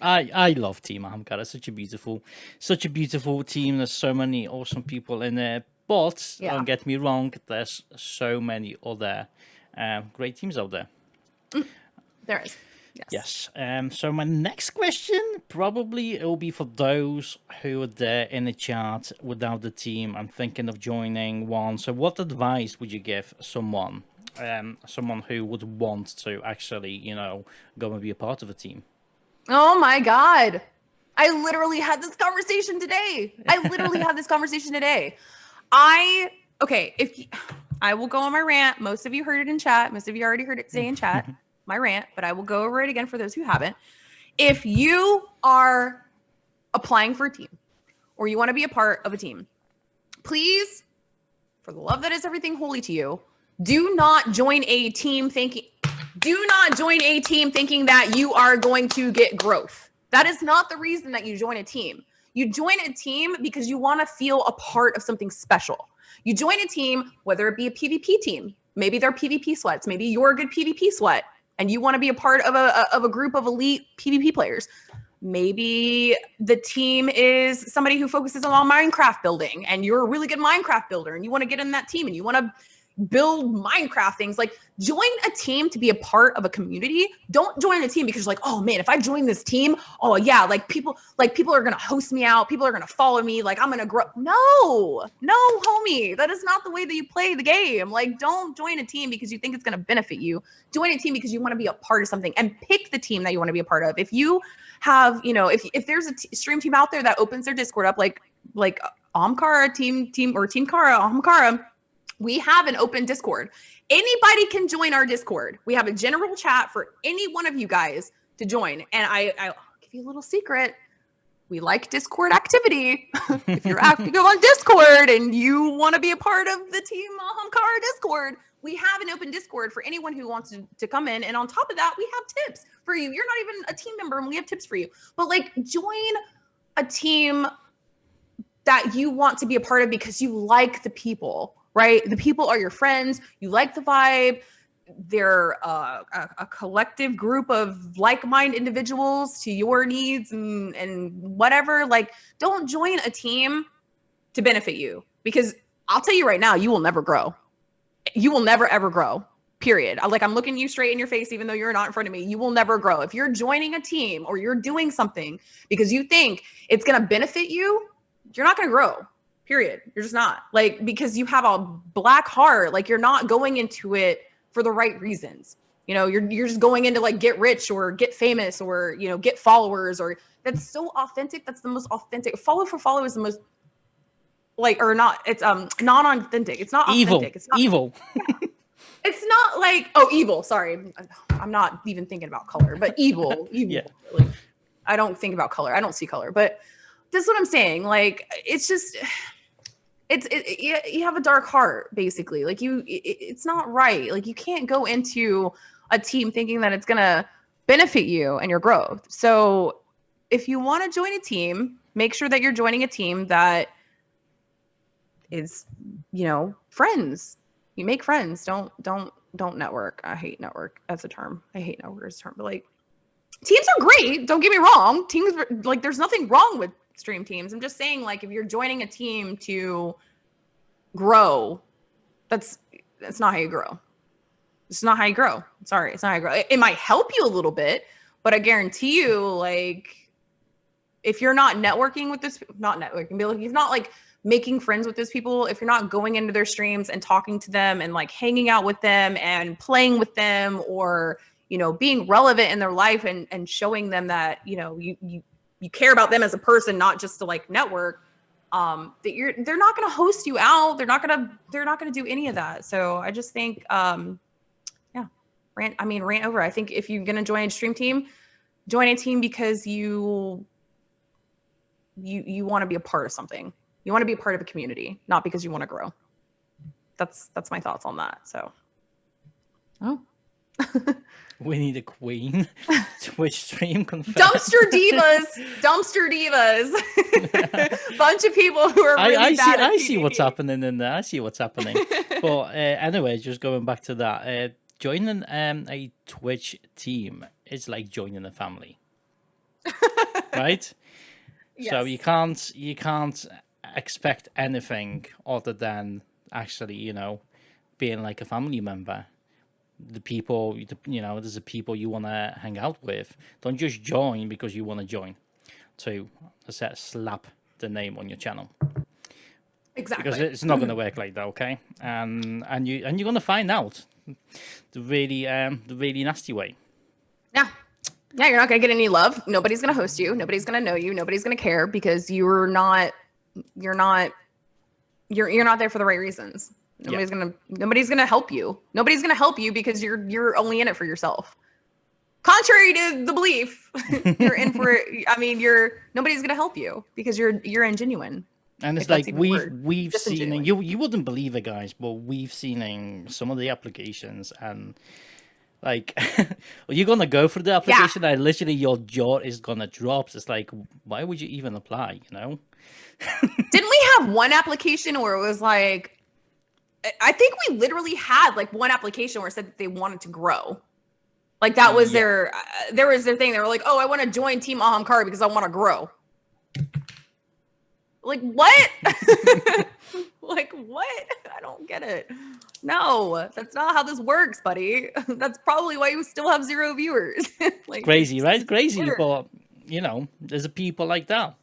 I love Team Ahamkara. Such a beautiful team. There's so many awesome people in there. But don't get me wrong, there's so many other great teams out there. There is. Yes. So my next question probably it will be for those who are there in the chat without the team. I'm thinking of joining one. So what advice would you give someone who would want to actually, you know, go and be a part of a team? Oh my God. I literally had this conversation today. I will go on my rant. Most of you heard it in chat. Most of you already heard it today in chat. My rant, but I will go over it again for those who haven't. If you are applying for a team or you want to be a part of a team, please, for the love that is everything holy to you, do not join a team thinking that you are going to get growth. That is not the reason that you join a team. You join a team because you want to feel a part of something special. You join a team, whether it be a PvP team, maybe they're PvP sweats, maybe you're a good PvP sweat, and you want to be a part of a group of elite PvP players. Maybe the team is somebody who focuses on Minecraft building, and you're a really good Minecraft builder, and you want to get in that team, and you want to build Minecraft things. Like, join a team to be a part of a community. Don't join a team because you're like, oh man, if I join this team, oh yeah, people are gonna host me out, people are gonna follow me, like I'm gonna grow. No, homie, that is not the way that you play the game. Like, don't join a team because you think it's gonna benefit you. Join a team because you want to be a part of something, and pick the team that you want to be a part of. If you have, you know, if there's a stream team out there that opens their Discord up, like Ahamkara team or Team Kara, Ahamkara, we have an open Discord. Anybody can join our Discord. We have a general chat for any one of you guys to join. And I'll give you a little secret. We like Discord activity. If you're active on Discord and you want to be a part of the Team Ahamkara Discord, we have an open Discord for anyone who wants to come in. And on top of that, we have tips for you. You're not even a team member and we have tips for you. But like, join a team that you want to be a part of because you like the people. Right? The people are your friends. You like the vibe. They're a collective group of like-minded individuals to your needs and whatever. Like, don't join a team to benefit you, because I'll tell you right now, you will never grow. You will never, ever grow, period. Like, I'm looking you straight in your face, even though you're not in front of me. You will never grow. If you're joining a team or you're doing something because you think it's going to benefit you, you're not going to grow. Period. You're just not, like, because you have a black heart. Like, you're not going into it for the right reasons. You know, you're just going into like get rich or get famous or, you know, get followers, or that's so authentic. That's the most authentic. Follow for follow is the most like, or not. It's non-authentic. It's not evil. Authentic. It's not evil. Yeah. It's not like, oh, evil. Sorry. I'm not even thinking about color, but evil. Yeah. Like, I don't think about color. I don't see color, but that's what I'm saying. Like, it's just, you have a dark heart, basically. Like, it's not right. Like, you can't go into a team thinking that it's going to benefit you and your growth. So if you want to join a team, make sure that you're joining a team that is, you know, friends. You make friends. Don't don't network. I hate network as a term. I hate network as a term. But like, teams are great. Don't get me wrong. Teams, like, there's nothing wrong with stream teams. I'm just saying, like, if you're joining a team to grow, that's not how you grow. It's not how you grow. Sorry, it's not how you grow. It might help you a little bit, but I guarantee you, like, if you're not networking with this, not networking, but like, if you're not like making friends with those people, if you're not going into their streams and talking to them and like hanging out with them and playing with them, or, you know, being relevant in their life and showing them that, you know, you care about them as a person, not just to like network, that they're not going to host you out. They're not going to do any of that. So I just think, rant over. I think if you're going to join a stream team, join a team because you want to be a part of something. You want to be a part of a community, not because you want to grow. That's my thoughts on that. So, We need a queen. Twitch stream confirmed. Dumpster divas. Bunch of people who are really bad at I see PvP. what's happening in there. I see what's happening. But anyway, just going back to that, joining a Twitch team is like joining a family, right? Yes. So you can't expect anything other than actually, you know, being like a family member. The people, you know, there's the people you want to hang out with. Don't just join because you want to join. To slap the name on your channel. Exactly. Because it's not going to work like that, okay? And you're going to find out the really nasty way. Yeah, you're not going to get any love. Nobody's going to host you. Nobody's going to know you. Nobody's going to care because you're not there for the right reasons. Nobody's going to help you. Nobody's going to help you because you're only in it for yourself. Contrary to the belief, you're in for it. I mean, nobody's going to help you because you're ingenuine. And it's like we've seen, you wouldn't believe it, guys, but we've seen in some of the applications, and like you're gonna go through the application and literally your jaw is gonna drop. It's like, why would you even apply? You know? Didn't we have one application where it was like, I think we literally had like one application where it said that they wanted to grow. Like that was their thing. They were like, oh, I want to join Team Ahamkara because I want to grow. Like, what? Like, what? I don't get it. No, that's not how this works, buddy. That's probably why you still have 0 viewers. Like, crazy, right? Crazy, but you know, there's people like that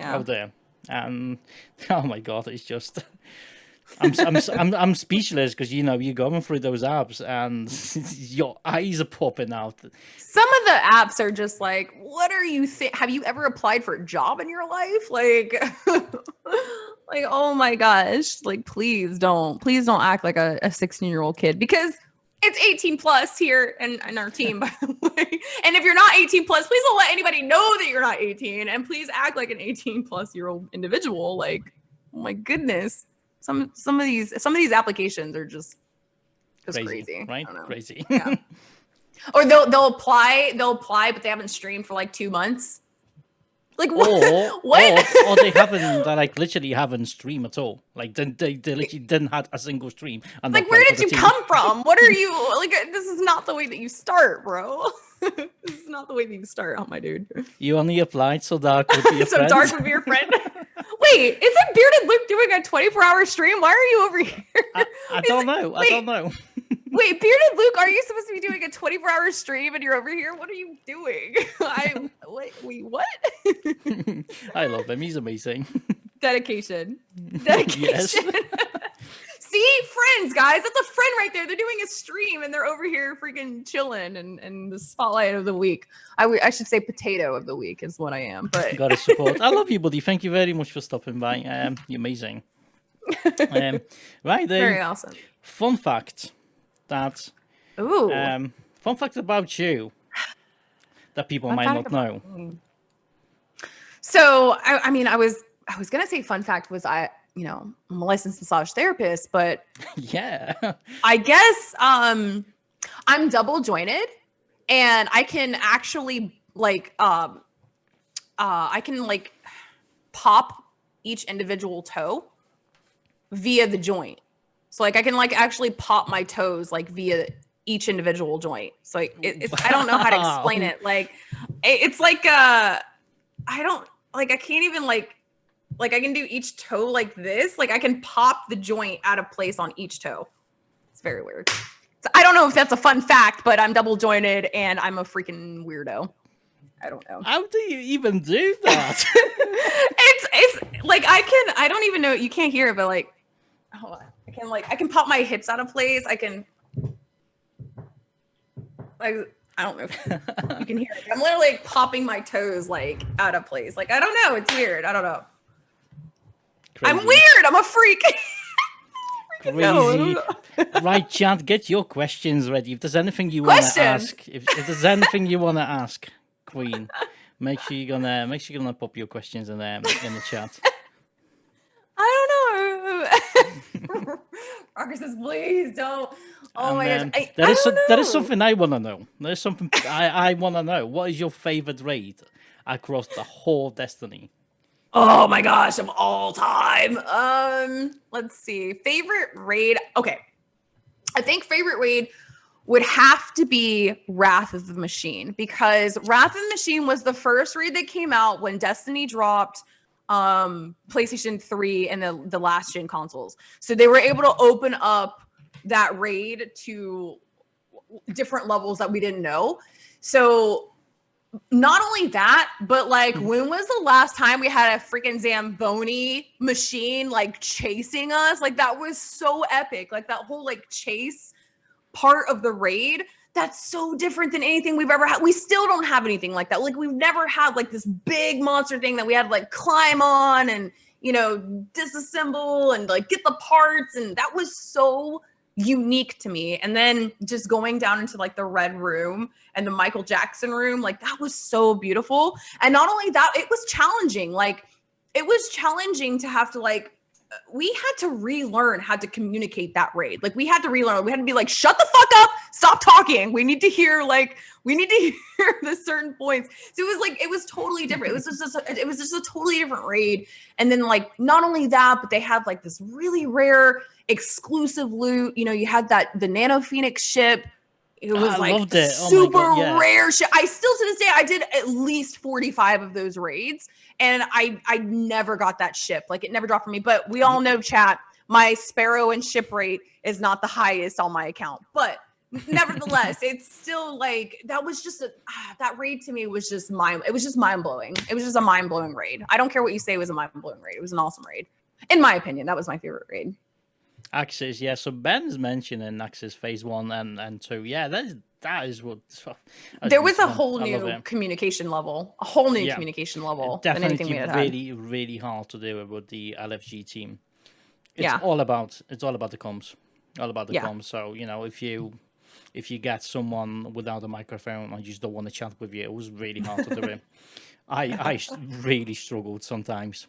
out there, and oh my god, it's just. I'm speechless because, you know, you're going through those apps and your eyes are popping out. Some of the apps are just like, what are you have you ever applied for a job in your life? Like, like, oh my gosh, like, please don't act like a 16-year-old kid, because it's 18 plus here in our team, by the way. And if you're not 18 plus, please don't let anybody know that you're not 18, and please act like an 18 plus year old individual. Like, oh my goodness. Some of these applications are just crazy, right? Crazy. Yeah. Or they'll apply, but they haven't streamed for like 2 months. Like, what? Or they like literally haven't streamed at all. Like they literally didn't have a single stream. And like, where did you come from? What are you like? This is not the way that you start, bro. This is not the way that you start, my dude. You only applied so Dark would be your friend. So Dark would be your friend. Wait, isn't Bearded Luke doing a 24-hour stream? Why are you over here? I don't know. I don't know. Wait, Bearded Luke, are you supposed to be doing a 24-hour stream and you're over here? What are you doing? Wait, what? I love him. He's amazing. Dedication. Yes. See, friends, guys. That's a friend right there. They're doing a stream and they're over here freaking chilling and the spotlight of the week. I should say potato of the week is what I am. But Gotta support. I love you, buddy. Thank you very much for stopping by. You're amazing. Right, very awesome. Fun fact that fun fact about you that people might not know. So I mean, I was gonna say fun fact was I'm a licensed massage therapist, but yeah, I guess I'm double jointed, and I can actually I can like pop each individual toe via the joint. So like I can like actually pop my toes like via each individual joint. So like it's I don't know how to explain it. Like it's like I don't like I can't even like I can do each toe like this. Like I can pop the joint out of place on each toe. It's very weird. So I don't know if that's a fun fact, but I'm double jointed and I'm a freaking weirdo. I don't know. How do you even do that? it's like I don't even know. You can't hear it, but like, hold on. I can pop my hips out of place. I can like I don't know if you can hear it. I'm literally like popping my toes like out of place. Like I don't know. It's weird. I don't know. Crazy. I'm weird. I'm a freak. Crazy. Right, chat, get your questions ready. If there's anything you want to ask, if there's anything you want to ask, Queen, make sure you're gonna pop your questions in the chat. I don't know. Rocker says, please don't. Oh my gosh. That is something I want to know. There's something I want to know. What is your favorite raid across the whole Destiny? Oh my gosh, of all time. Let's see. Favorite raid. Okay. I think favorite raid would have to be Wrath of the Machine, because Wrath of the Machine was the first raid that came out when Destiny dropped PlayStation 3 and the last gen consoles. So they were able to open up that raid to different levels that we didn't know. So not only that, but like when was the last time we had a freaking Zamboni machine like chasing us? Like that was so epic. Like that whole like chase part of the raid, that's so different than anything we've ever had. We still don't have anything like that. Like we've never had like this big monster thing that we had to like climb on and, you know, disassemble and like get the parts. And that was so unique to me. And then just going down into like the red room and the Michael Jackson room, like that was so beautiful. And not only that, it was challenging. Like it was challenging to have to like, we had to relearn how to communicate that raid. Like we had to relearn. We had to be like, shut the fuck up, stop talking. We need to hear the certain points. So it was like, it was totally different. It was just a totally different raid. And then like, not only that, but they had like this really rare exclusive loot. You know, you had the Nano Phoenix ship. It was like super rare shit. I still to this day, I did at least 45 of those raids. And I never got that ship. Like it never dropped for me. But we all know, chat, my Sparrow and ship rate is not the highest on my account. But nevertheless, it's still like that was just that raid to me was just mind blowing. It was just a mind blowing raid. I don't care what you say, it was a mind blowing raid. It was an awesome raid. In my opinion, that was my favorite raid. Axis, yeah. So Ben's mentioning Axis phase 1 and 2. Yeah, that is what. There was a whole new communication level, communication level than anything we had. Really, really hard to do with the LFG team. It's all about the comms, comms. So you know, if you get someone without a microphone and just don't want to chat with you, it was really hard to do it. I really struggled sometimes.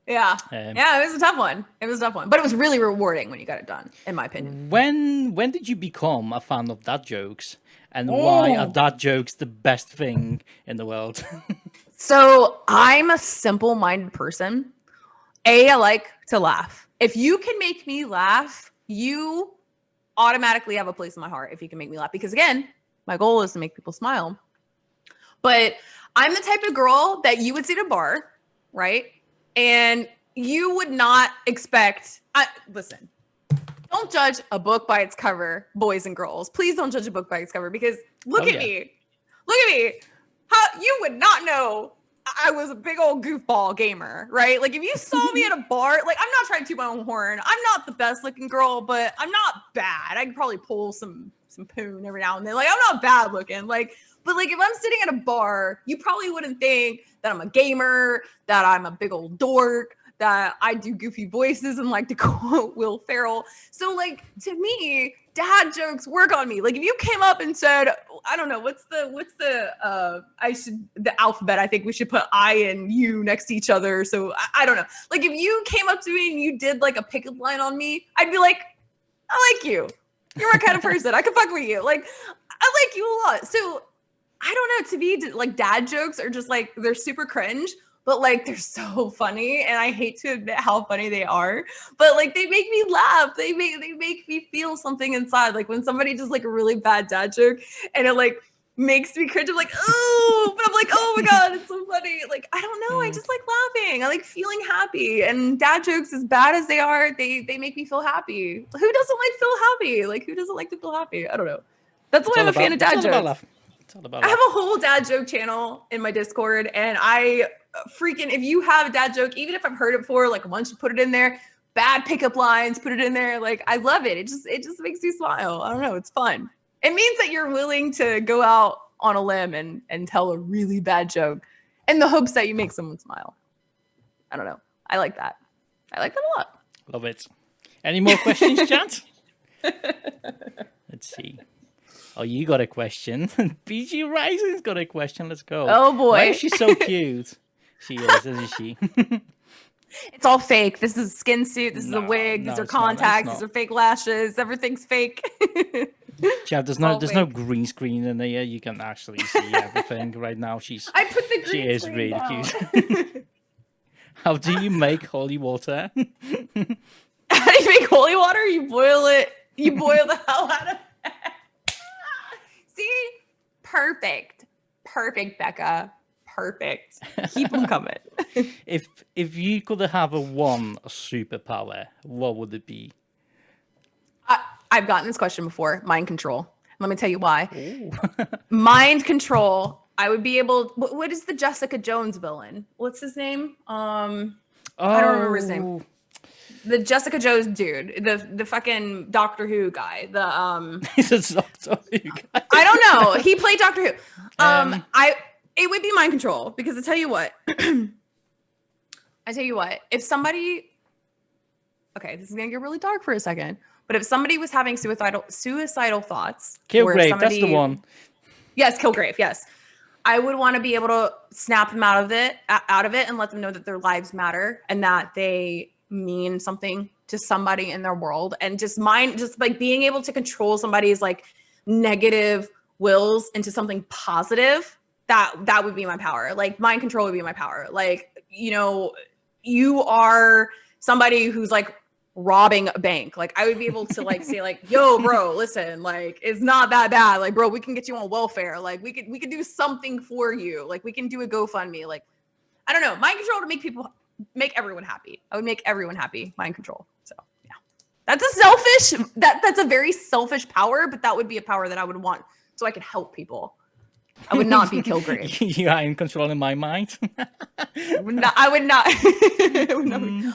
Yeah. It was a tough one. But it was really rewarding when you got it done, in my opinion. When did you become a fan of dad jokes? And why are dad jokes the best thing in the world? So I'm a simple-minded person. I like to laugh. If you can make me laugh, you automatically have a place in my heart if you can make me laugh. Because again, my goal is to make people smile. But I'm the type of girl that you would see at a bar, right? And you would not expect, listen, don't judge a book by its cover, boys and girls. Please don't judge a book by its cover, because look at me. How you would not know I was a big old goofball gamer, right? Like if you saw me at a bar, like I'm not trying to toot my own horn. I'm not the best looking girl, but I'm not bad. I could probably pull some poon every now and then. Like I'm not bad looking. But like if I'm sitting at a bar, you probably wouldn't think that I'm a gamer, that I'm a big old dork, that I do goofy voices and like to quote Will Ferrell. So like to me, dad jokes work on me. Like if you came up and said, I don't know, what's the alphabet? I think we should put I and U next to each other. So I don't know. Like if you came up to me and you did like a pickup line on me, I'd be like, I like you. You're my kind of person. I can fuck with you. Like I like you a lot. So I don't know, to me, like dad jokes are just like, they're super cringe, but like they're so funny, and I hate to admit how funny they are, but like they make me laugh. They make me feel something inside. Like when somebody does like a really bad dad joke and it like makes me cringe. I'm like, oh, but I'm like, oh my God, it's so funny. Like, I don't know. I just like laughing. I like feeling happy. And dad jokes, as bad as they are, they make me feel happy. Who doesn't like feel happy? Like, who doesn't like to feel happy? I don't know. That's why I'm a fan of dad jokes. I have a whole dad joke channel in my Discord, and I freaking, if you have a dad joke, even if I've heard it before, like once you put it in there, bad pickup lines, put it in there. Like, I love it. It just makes me smile. I don't know. It's fun. It means that you're willing to go out on a limb and tell a really bad joke in the hopes that you make someone smile. I don't know. I like that. I like that a lot. Love it. Any more questions, chat? Let's see. Oh, you got a question. PG Rising's got a question. Let's go. Oh, boy. Why is she so cute? She is, isn't she? It's all fake. This is a skin suit. This is a wig. These are contacts. These are fake lashes. Everything's fake. Chat, there's no green screen in there. You can actually see everything right now. I put the green screen really cute. How do you make holy water? How do you make holy water? You boil it. You boil the hell out of it. See? Perfect, Becca. Perfect. Keep them coming. If you could have one superpower, what would it be? I've gotten this question before. Mind control. Let me tell you why. Mind control. I would be able. What is the Jessica Jones villain? What's his name? I don't remember his name. The Jessica Jones dude, the fucking Doctor Who guy. He's a Doctor Who guy. I don't know. He played Doctor Who. It would be mind control, because I tell you what. If somebody, okay, this is gonna get really dark for a second, but if somebody was having suicidal thoughts, Kilgrave, that's the one. Yes, Kilgrave. Yes, I would want to be able to snap them out of it, and let them know that their lives matter and that they mean something to somebody in their world, and just like being able to control somebody's like negative wills into something positive. That would be my power. Like mind control would be my power. Like, you are somebody who's like robbing a bank. Like I would be able to like say like, yo, bro, listen, like it's not that bad. Like, bro, we can get you on welfare. Like we could do something for you. Like we can do a GoFundMe. Like, I don't know. Mind control to make everyone happy. I would make everyone happy. Mind control. So yeah. That's a very selfish power, but that would be a power that I would want so I could help people. I would not be Kilgrave. You are in control in my mind. I would not. I would not be.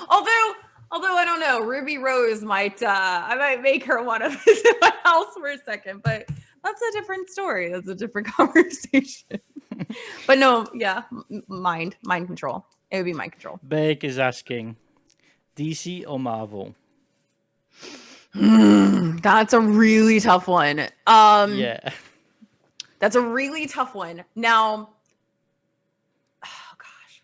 Although I don't know, Ruby Rose I might make her want to visit my house for a second, but that's a different story. That's a different conversation. But no, yeah, mind control. It would be mind control. Beck is asking, DC or Marvel? That's a really tough one. Yeah. That's a really tough one. Now, oh gosh.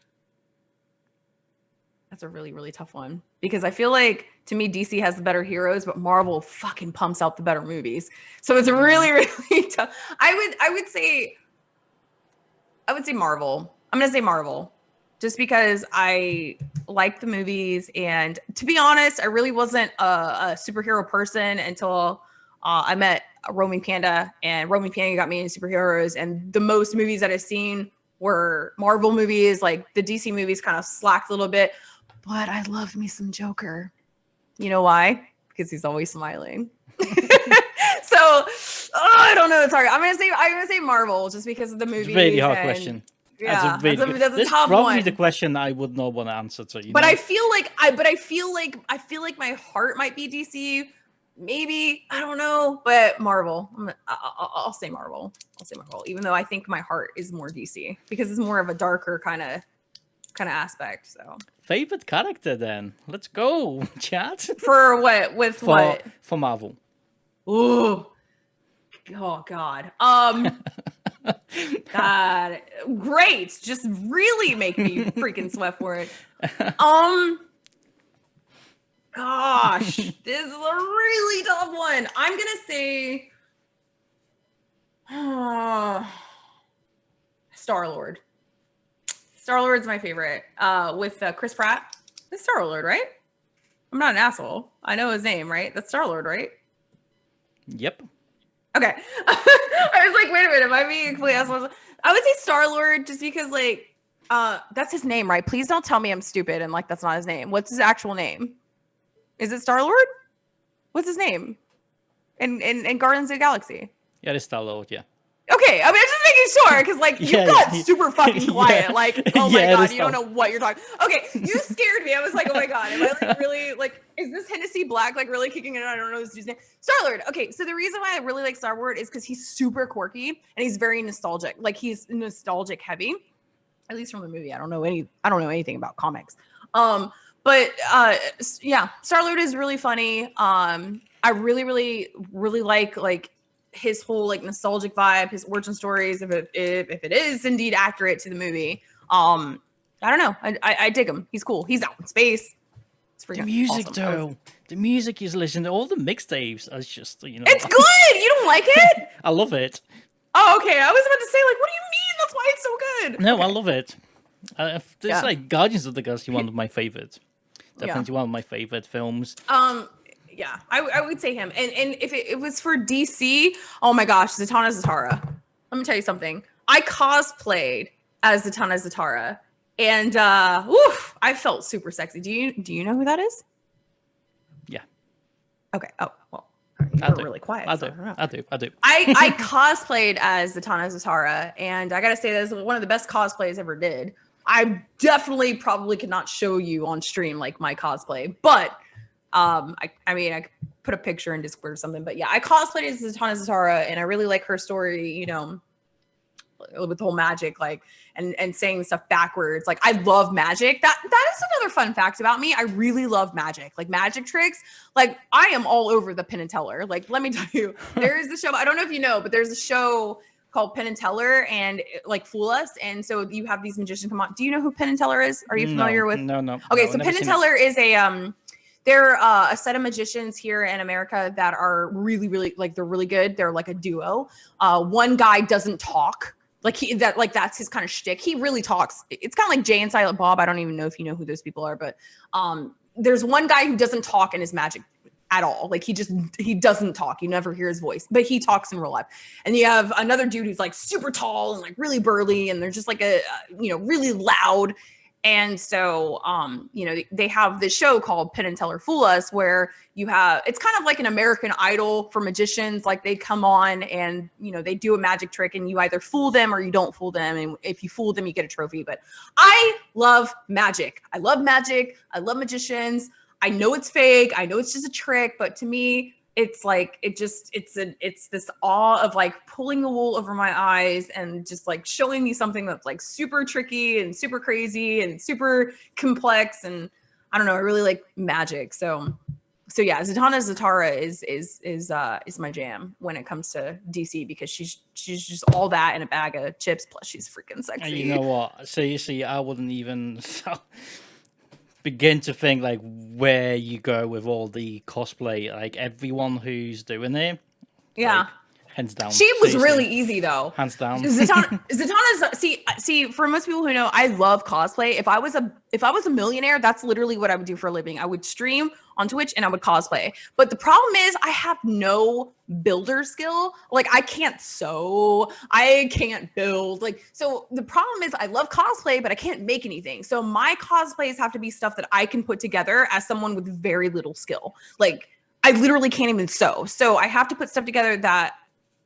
That's a really, really tough one. Because I feel like, to me, DC has the better heroes, but Marvel fucking pumps out the better movies. So it's really, really tough. I would say Marvel. I'm going to say Marvel. Just because I like the movies. And to be honest, I really wasn't a superhero person until I met Roaming Panda, and Roaming Panda got me into superheroes. And the most movies that I've seen were Marvel movies. Like the DC movies kind of slacked a little bit, but I love me some Joker. You know why? Because he's always smiling. So I don't know. Sorry, I'm gonna say Marvel just because of the movies. It's a really hard question. Yeah, that's a That's tough probably one. the question I would not want to answer to. But I feel like my heart might be DC. Maybe, I don't know, but Marvel. I'll say Marvel. Even though I think my heart is more DC because it's more of a darker kind of aspect. So favorite character then? Let's go, chat. For what? With what? For Marvel. Ooh. Oh God. God. Great. Just really make me freaking sweat for it. Gosh, this is a really tough one. I'm gonna say Star-Lord. Star-Lord's my favorite. With Chris Pratt. It's Star-Lord, right? I'm not an asshole. I know his name, right? That's Star-Lord, right? Yep. Okay. I was like, wait a minute, am I being completely asshole? I would say Star-Lord just because like that's his name, right? Please don't tell me I'm stupid and like that's not his name. What's his actual name? Is it Star-Lord? What's his name? In Guardians of the Galaxy. Yeah, it's Star-Lord, yeah. Okay, I mean, I'm just making sure because, like, you got super fucking quiet. Yeah. Like, oh my Yeah, god, you don't know what you're talking. Okay, you scared me. I was like, oh my god, am I like really like? Is this Hennessy Black like really kicking in? I don't know this dude's name. Star-Lord. Okay, so the reason why I really like Star-Lord is because he's super quirky and he's very nostalgic. Like, he's nostalgic heavy, at least from the movie. I don't know anything about comics. But yeah, Star-Lord is really funny. I really like his whole like nostalgic vibe, his origin stories, if it is indeed accurate to the movie. I don't know. I dig him. He's cool. He's out in space. It's freaking The music awesome. though. The music is listening to all the mixtapes. It's just, It's good. You don't like it? I love it. Oh, okay. I was about to say, like, what do you mean? That's why it's so good. No, okay. I love it. It's like Guardians of the Galaxy, one of my favorites. Definitely one of my favorite films. Yeah, I would say him. And if it was for DC, oh my gosh, Zatanna Zatara. Let me tell you something. I cosplayed as Zatanna Zatara, and I felt super sexy. Do you know who that is? Yeah. Okay. Oh well, you were really quiet. I do. I cosplayed as Zatanna Zatara, and I gotta say that is one of the best cosplays I ever did. I definitely probably could not show you on stream like my cosplay, but I mean, I could put a picture in Discord or something, but yeah, I cosplayed as Zatanna Zatara, and I really like her story, you know, with the whole magic, like, and saying stuff backwards. Like, I love magic. That is another fun fact about me. I really love magic, like magic tricks. Like, I am all over the Penn and Teller. Like, let me tell you, there is a show. I don't know if you know, but there's a show called Penn and Teller and like Fool Us. And so you have these magicians come on. Do you know who Penn and Teller is? Are you familiar with? No. Okay, no, so Penn and Teller is a they're a set of magicians here in America that are really like, they're really good. They're like a duo. One guy doesn't talk. Like that's his kind of shtick. He really talks. It's kind of like Jay and Silent Bob. I don't even know if you know who those people are, but there's one guy who doesn't talk in his magic at all. Like, he doesn't talk. You never hear his voice, but he talks in real life. And you have another dude who's like super tall and like really burly, and they're just like really loud. And so, they have this show called Penn and Teller Fool Us, where it's kind of like an American Idol for magicians. Like, they come on and, they do a magic trick, and you either fool them or you don't fool them. And if you fool them, you get a trophy. But I love magic. I love magic. I love magicians. I know it's fake. I know it's just a trick, but to me, it's like, it's this awe of like pulling the wool over my eyes and just like showing me something that's like super tricky and super crazy and super complex. And I don't know, I really like magic. So yeah, Zatanna Zatara is my jam when it comes to DC, because she's just all that in a bag of chips. Plus she's freaking sexy. And you know what? So you see, I wouldn't even begin to think like where you go with all the cosplay, like everyone who's doing it. Yeah. Like, hands down. She was really easy though. Hands down. Zatanna's see, for most people who know, I love cosplay. If I was a millionaire, that's literally what I would do for a living. I would stream on Twitch and I would cosplay. But the problem is I have no builder skill. Like, I can't sew, I can't build. Like, so the problem is I love cosplay, but I can't make anything. So my cosplays have to be stuff that I can put together as someone with very little skill. Like, I literally can't even sew. So I have to put stuff together that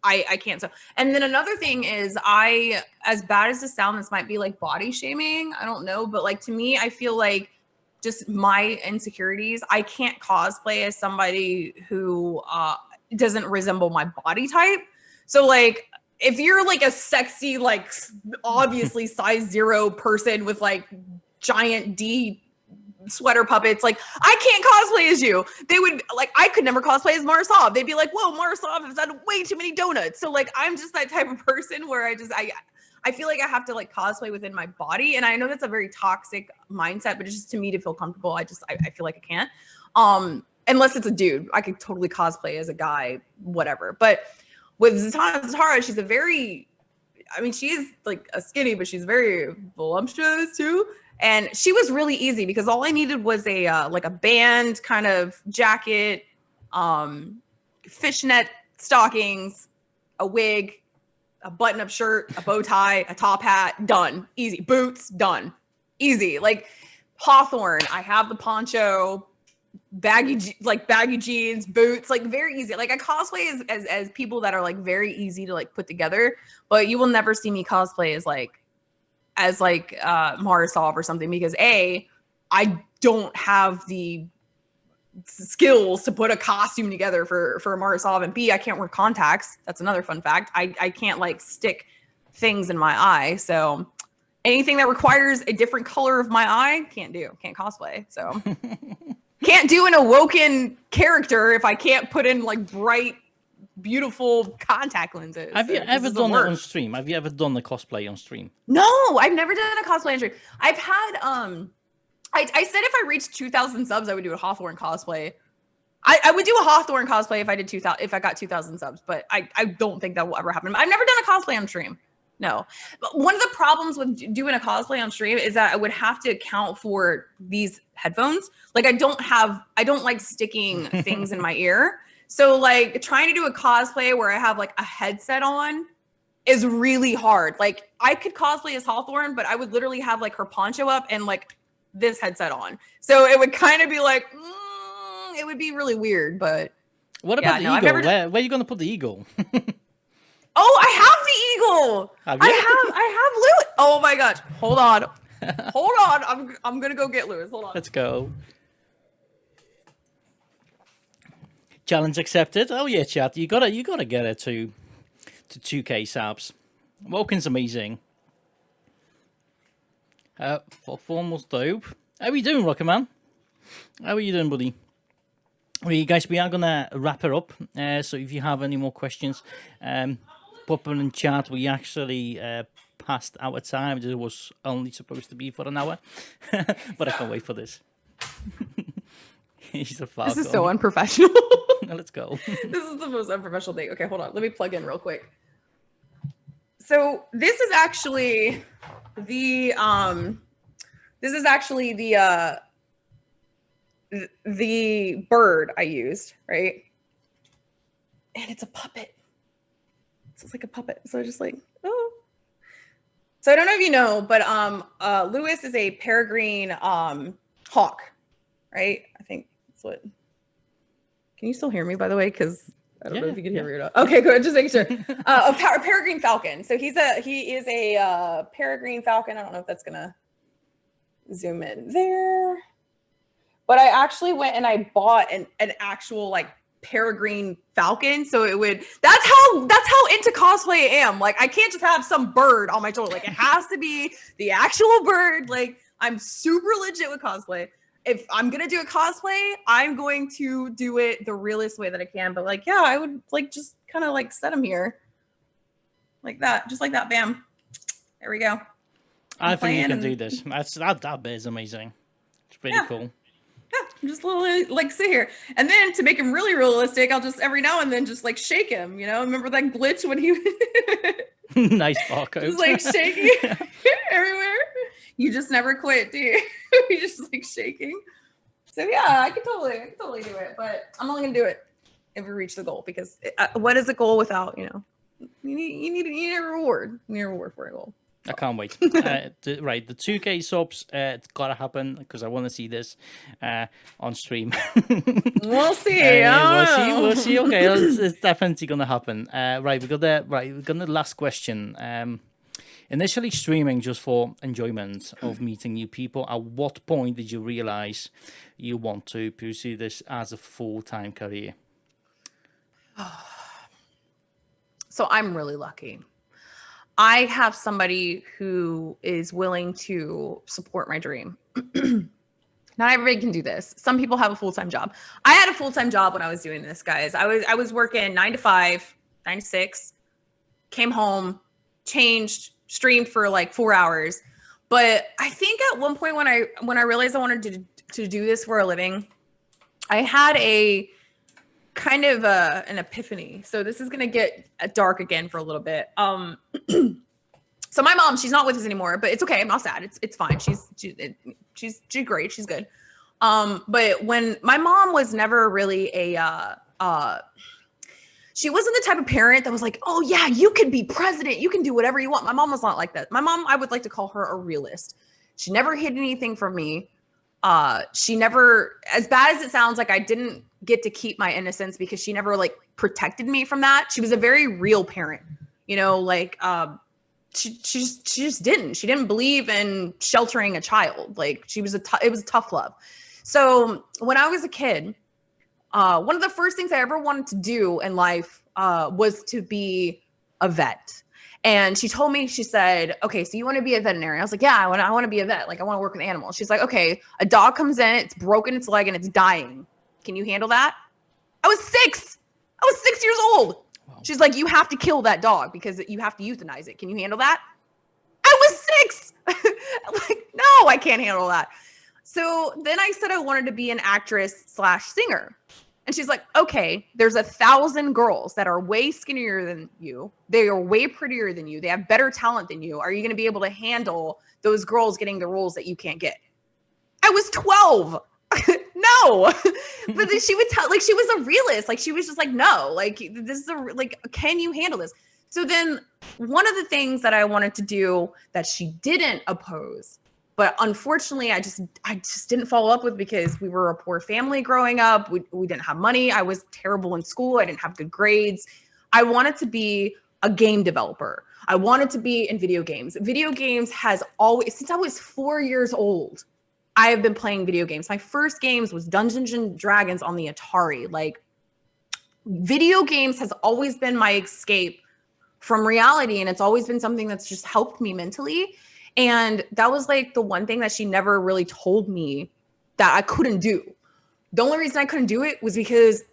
I can't sew. And then another thing is, as bad as this sounds, this might be like body shaming, I don't know, but like, to me, I feel like just my insecurities, I can't cosplay as somebody who doesn't resemble my body type. So like, if you're like a sexy, like obviously size 0 person with like giant D sweater puppets, like, I can't cosplay as you. They would like, I could never cosplay as Marisov. They'd be like, whoa, Marisov has had way too many donuts. So like, I'm just that type of person where I feel like I have to like cosplay within my body. And I know that's a very toxic mindset, but it's just, to me, to feel comfortable, I feel like I can't. Unless it's a dude, I could totally cosplay as a guy, whatever. But with Zatanna Zatara, she's a very I mean, she is like a skinny, but she's very voluptuous too. And she was really easy because all I needed was a like a band kind of jacket, fishnet stockings, a wig, a button-up shirt, a bow tie, a top hat, done. Easy. Boots, done. Easy. Like Hawthorne, I have the poncho, baggy jeans, boots, like very easy. Like I cosplay as people that are like very easy to like put together, but you will never see me cosplay as Marisov or something because I don't have the skills to put a costume together for Marisov, and B, I can't wear contacts. That's another fun fact. I can't like stick things in my eye. So anything that requires a different color of my eye, can't cosplay. So can't do an awoken character if I can't put in like bright, beautiful contact lenses. Have you ever done it on stream? Have you ever done the cosplay on stream? No, I've never done a cosplay on stream. I've had I said if I reached 2,000 subs, I would do a Hawthorne cosplay. I would do a Hawthorne cosplay if I got 2,000 subs, but I don't think that will ever happen. I've never done a cosplay on stream. No. But one of the problems with doing a cosplay on stream is that I would have to account for these headphones. Like I don't like sticking things in my ear. So like trying to do a cosplay where I have like a headset on is really hard. Like I could cosplay as Hawthorne, but I would literally have like her poncho up and like this headset on. So it would kind of be like, it would be really weird, but. What about the eagle? Where are you going to put the eagle? Oh, I have the eagle. I have Lewis. Oh my gosh. Hold on. I'm going to go get Lewis. Hold on. Let's go. Challenge accepted. Oh yeah, chat. You gotta get it to 2K subs. Woken's amazing. Formal's dope. How are you doing, Rocket Man? How are you doing, buddy? Well, guys, we are gonna wrap it up. So if you have any more questions, pop them in chat. We actually passed our time. It was only supposed to be for an hour, but I can't wait for this. He's a Falcon. This is so unprofessional. Let's go. This is the most unprofessional thing. Okay, hold on. Let me plug in real quick. So this is actually the the bird I used, right? And it's a puppet. So it's like a puppet. So just like, oh. So I don't know if you know, but Lewis is a peregrine hawk, right? I think that's what. Can you still hear me, by the way? Because I don't know if you can hear me or not. Okay, good. Just making sure. A peregrine falcon. So he is a peregrine falcon. I don't know if that's gonna zoom in there, but I actually went and I bought an actual like peregrine falcon. So it would. That's how into cosplay I am. Like I can't just have some bird on my shoulder. Like it has to be the actual bird. Like I'm super legit with cosplay. If I'm going to do a cosplay, I'm going to do it the realest way that I can. But like, yeah, I would like just kind of like set them here like that. Just like that. Bam. There we go. I think you can do this. That bit is amazing. It's pretty cool. Yeah, just literally like sit here. And then to make him really realistic, I'll just every now and then just like shake him, you know? Remember that glitch when he nice barcode. Just like shaking everywhere. You just never quit, do you? You're just like shaking. So yeah, I can totally do it, but I'm only gonna do it if we reach the goal because what is a goal without, you need a reward. You need a reward for a goal. I can't wait. Right, the 2K subs, it's gotta happen because I want to see this on stream. We'll see. We'll see. Okay, it's definitely gonna happen. We got the last question. Initially streaming just for enjoyment of meeting new people. At what point did you realize you want to pursue this as a full-time career? So I'm really lucky. I have somebody who is willing to support my dream. Not everybody can do this. Some people have a full-time job. I had a full-time job when I was doing this, guys. I was working 9 to 5, 9 to 6, came home, changed, streamed for like 4 hours. But I think at one point when I realized I wanted to do this for a living, I had a kind of an epiphany. So this is going to get dark again for a little bit. So my mom, she's not with us anymore, but it's okay. I'm not sad. It's fine. She's great. She's good. But when my mom was never really she wasn't the type of parent that was like, oh yeah, you can be president. You can do whatever you want. My mom was not like that. My mom, I would like to call her a realist. She never hid anything from me. She never, as bad as it sounds, like I didn't get to keep my innocence because she never like protected me from that. She was a very real parent, you know, like, she just didn't. She didn't believe in sheltering a child. Like it was a tough love. So when I was a kid, one of the first things I ever wanted to do in life was to be a vet. And she told me, she said, okay, so you want to be a veterinarian? I was like, yeah, I want to be a vet. Like I want to work with animals. She's like, okay, a dog comes in, it's broken its leg and it's dying. Can you handle that? I was 6. I was 6 years old. Wow. She's like, you have to kill that dog because you have to euthanize it. Can you handle that? I was 6. Like, no, I can't handle that. So then I said I wanted to be an actress/singer. And she's like, okay, there's 1,000 girls that are way skinnier than you. They are way prettier than you. They have better talent than you. Are you going to be able to handle those girls getting the roles that you can't get? I was 12. No. But then she would tell, like, she was a realist. Like, she was just like, no, like, this is like, can you handle this? So then one of the things that I wanted to do that she didn't oppose, but unfortunately, I just didn't follow up with because we were a poor family growing up. We didn't have money. I was terrible in school. I didn't have good grades. I wanted to be a game developer. I wanted to be in video games. Video games has always, since I was 4 years old, I have been playing video games. My first games was Dungeons and Dragons on the Atari. Like, video games has always been my escape from reality. And it's always been something that's just helped me mentally. And that was like the one thing that she never really told me that I couldn't do. The only reason I couldn't do it was because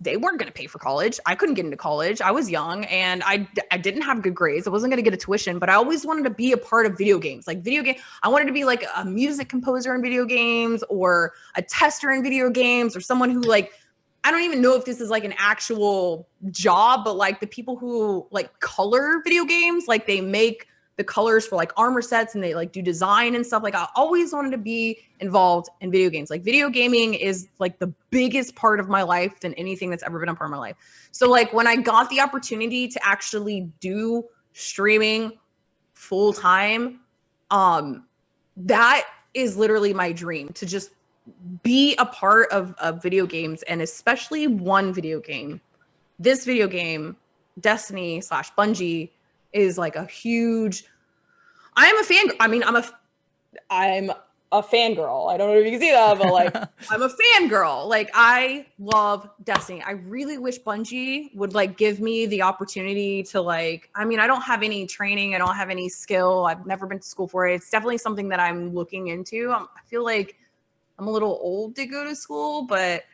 they weren't going to pay for college. I couldn't get into college. I was young and I didn't have good grades. I wasn't going to get a tuition, but I always wanted to be a part of video games. Like I wanted to be like a music composer in video games or a tester in video games or someone who like, I don't even know if this is like an actual job, but like the people who like color video games, like they make the colors for like armor sets and they like do design and stuff. Like I always wanted to be involved in video games. Like video gaming is like the biggest part of my life than anything that's ever been a part of my life. So like when I got the opportunity to actually do streaming full time, that is literally my dream, to just be a part of video games, and especially one video game. This video game, Destiny / Bungie, is like a huge, I'm a fan. I mean, I'm a fangirl. I don't know if you can see that, but like, I'm a fangirl. Like, I love Destiny. I really wish Bungie would like give me the opportunity to like, I mean, I don't have any training. I don't have any skill. I've never been to school for it. It's definitely something that I'm looking into. I feel like I'm a little old to go to school, but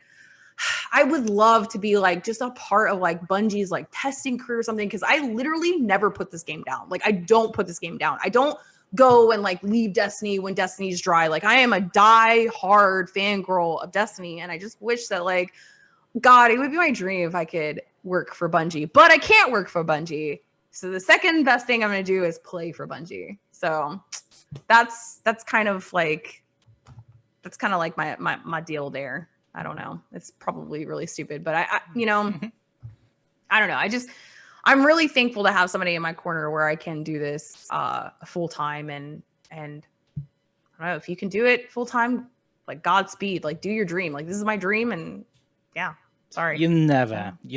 I would love to be like just a part of like Bungie's like testing crew or something, because I literally never put this game down. Like I don't put this game down. I don't go and like leave Destiny when Destiny's dry. Like I am a die-hard fangirl of Destiny, and I just wish that like, God, it would be my dream if I could work for Bungie, but I can't work for Bungie. So the second best thing I'm going to do is play for Bungie. So that's kind of like my deal there. I don't know. It's probably really stupid, but I you know, I don't know. I'm really thankful to have somebody in my corner where I can do this full time, and I don't know, if you can do it full time, like Godspeed, like do your dream. Like this is my dream, and yeah, sorry. You're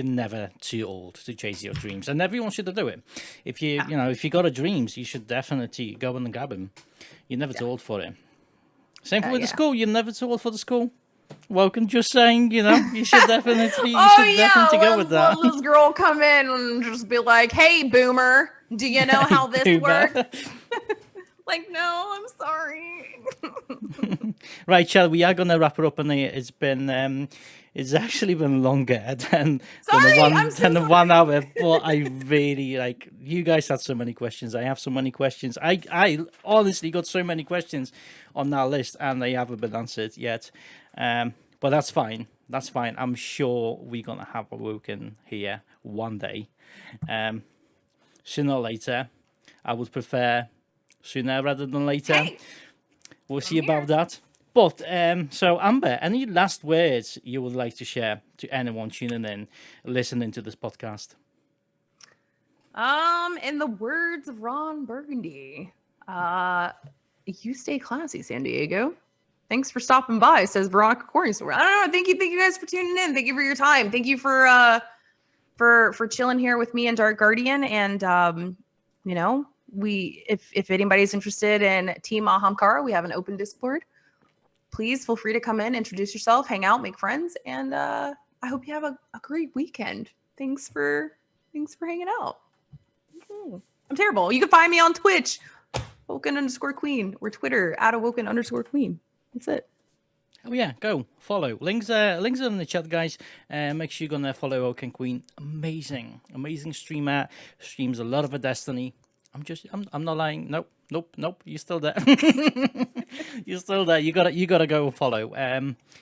never too old to chase your dreams, and everyone should do it. If you know, if you got a dreams, you should definitely go and grab them. You're never too old for it. Same with the school. You're never too old for the school. Welcome, just saying, you know, you should definitely, definitely go with that. Let this girl come in and just be like, "Hey, boomer, do you know how this works?" Like, no, I'm sorry. Right, Chad, we are gonna wrap it up, and it's actually been longer than the 1 hour. But I really like, you guys had so many questions. I have so many questions. I honestly got so many questions on that list, and they haven't been answered yet. But that's fine. That's fine. I'm sure we're gonna have Awoken here one day, sooner or later. I would prefer sooner rather than later. Hey, We'll see about that. But so Amber, any last words you would like to share to anyone tuning in, listening to this podcast? In the words of Ron Burgundy, you stay classy, San Diego. Thanks for stopping by, says Veronica Corningstore. I don't know. Thank you guys for tuning in. Thank you for your time. Thank you for chilling here with me and Dark Guardian. And you know, if anybody's interested in Team Ahamkara, we have an open Discord. Please feel free to come in, introduce yourself, hang out, make friends, and I hope you have a great weekend. Thanks for hanging out. I'm terrible. You can find me on Twitch, Woken_Queen, or Twitter @Awoken_Queen. That's it. Oh yeah, go follow. Links are in the chat, guys. Make sure you're gonna follow Woken Queen. Amazing streamer. Streams a lot of a Destiny. I'm not lying. Nope. You're still there. You're still there. You gotta go follow.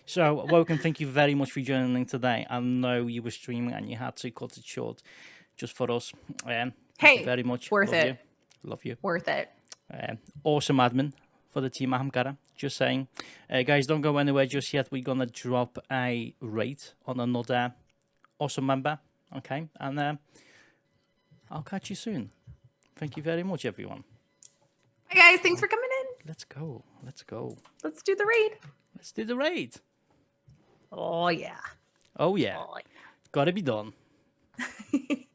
So Woken, thank you very much for joining today. I know you were streaming and you had to cut it short just for us. Thank you very much. Worth it. Love you. Worth it. Awesome admin for the Team Ahamkara. Just saying. Guys, don't go anywhere just yet. We're going to drop a rate on another awesome member. Okay? And I'll catch you soon. Thank you very much, everyone. Hi, guys. Thanks for coming in. Let's go. Let's do the raid. Let's do the raid. Oh, yeah. Oh, yeah. Gotta be done. Yay.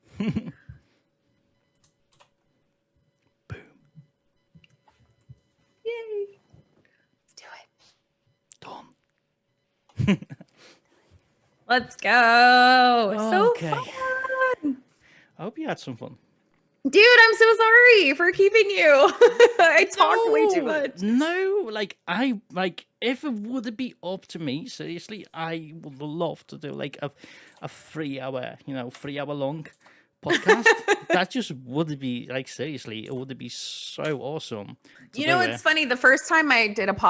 Let's do it. Done. Let's go. Okay. So fun. I hope you had some fun. Dude, I'm so sorry for keeping you. I talked way too much. No, if it would be up to me, seriously, I would love to do like a 3 hour, 3 hour long podcast. That just would be seriously, it would be so awesome. You know, it's funny. The first time I did a podcast,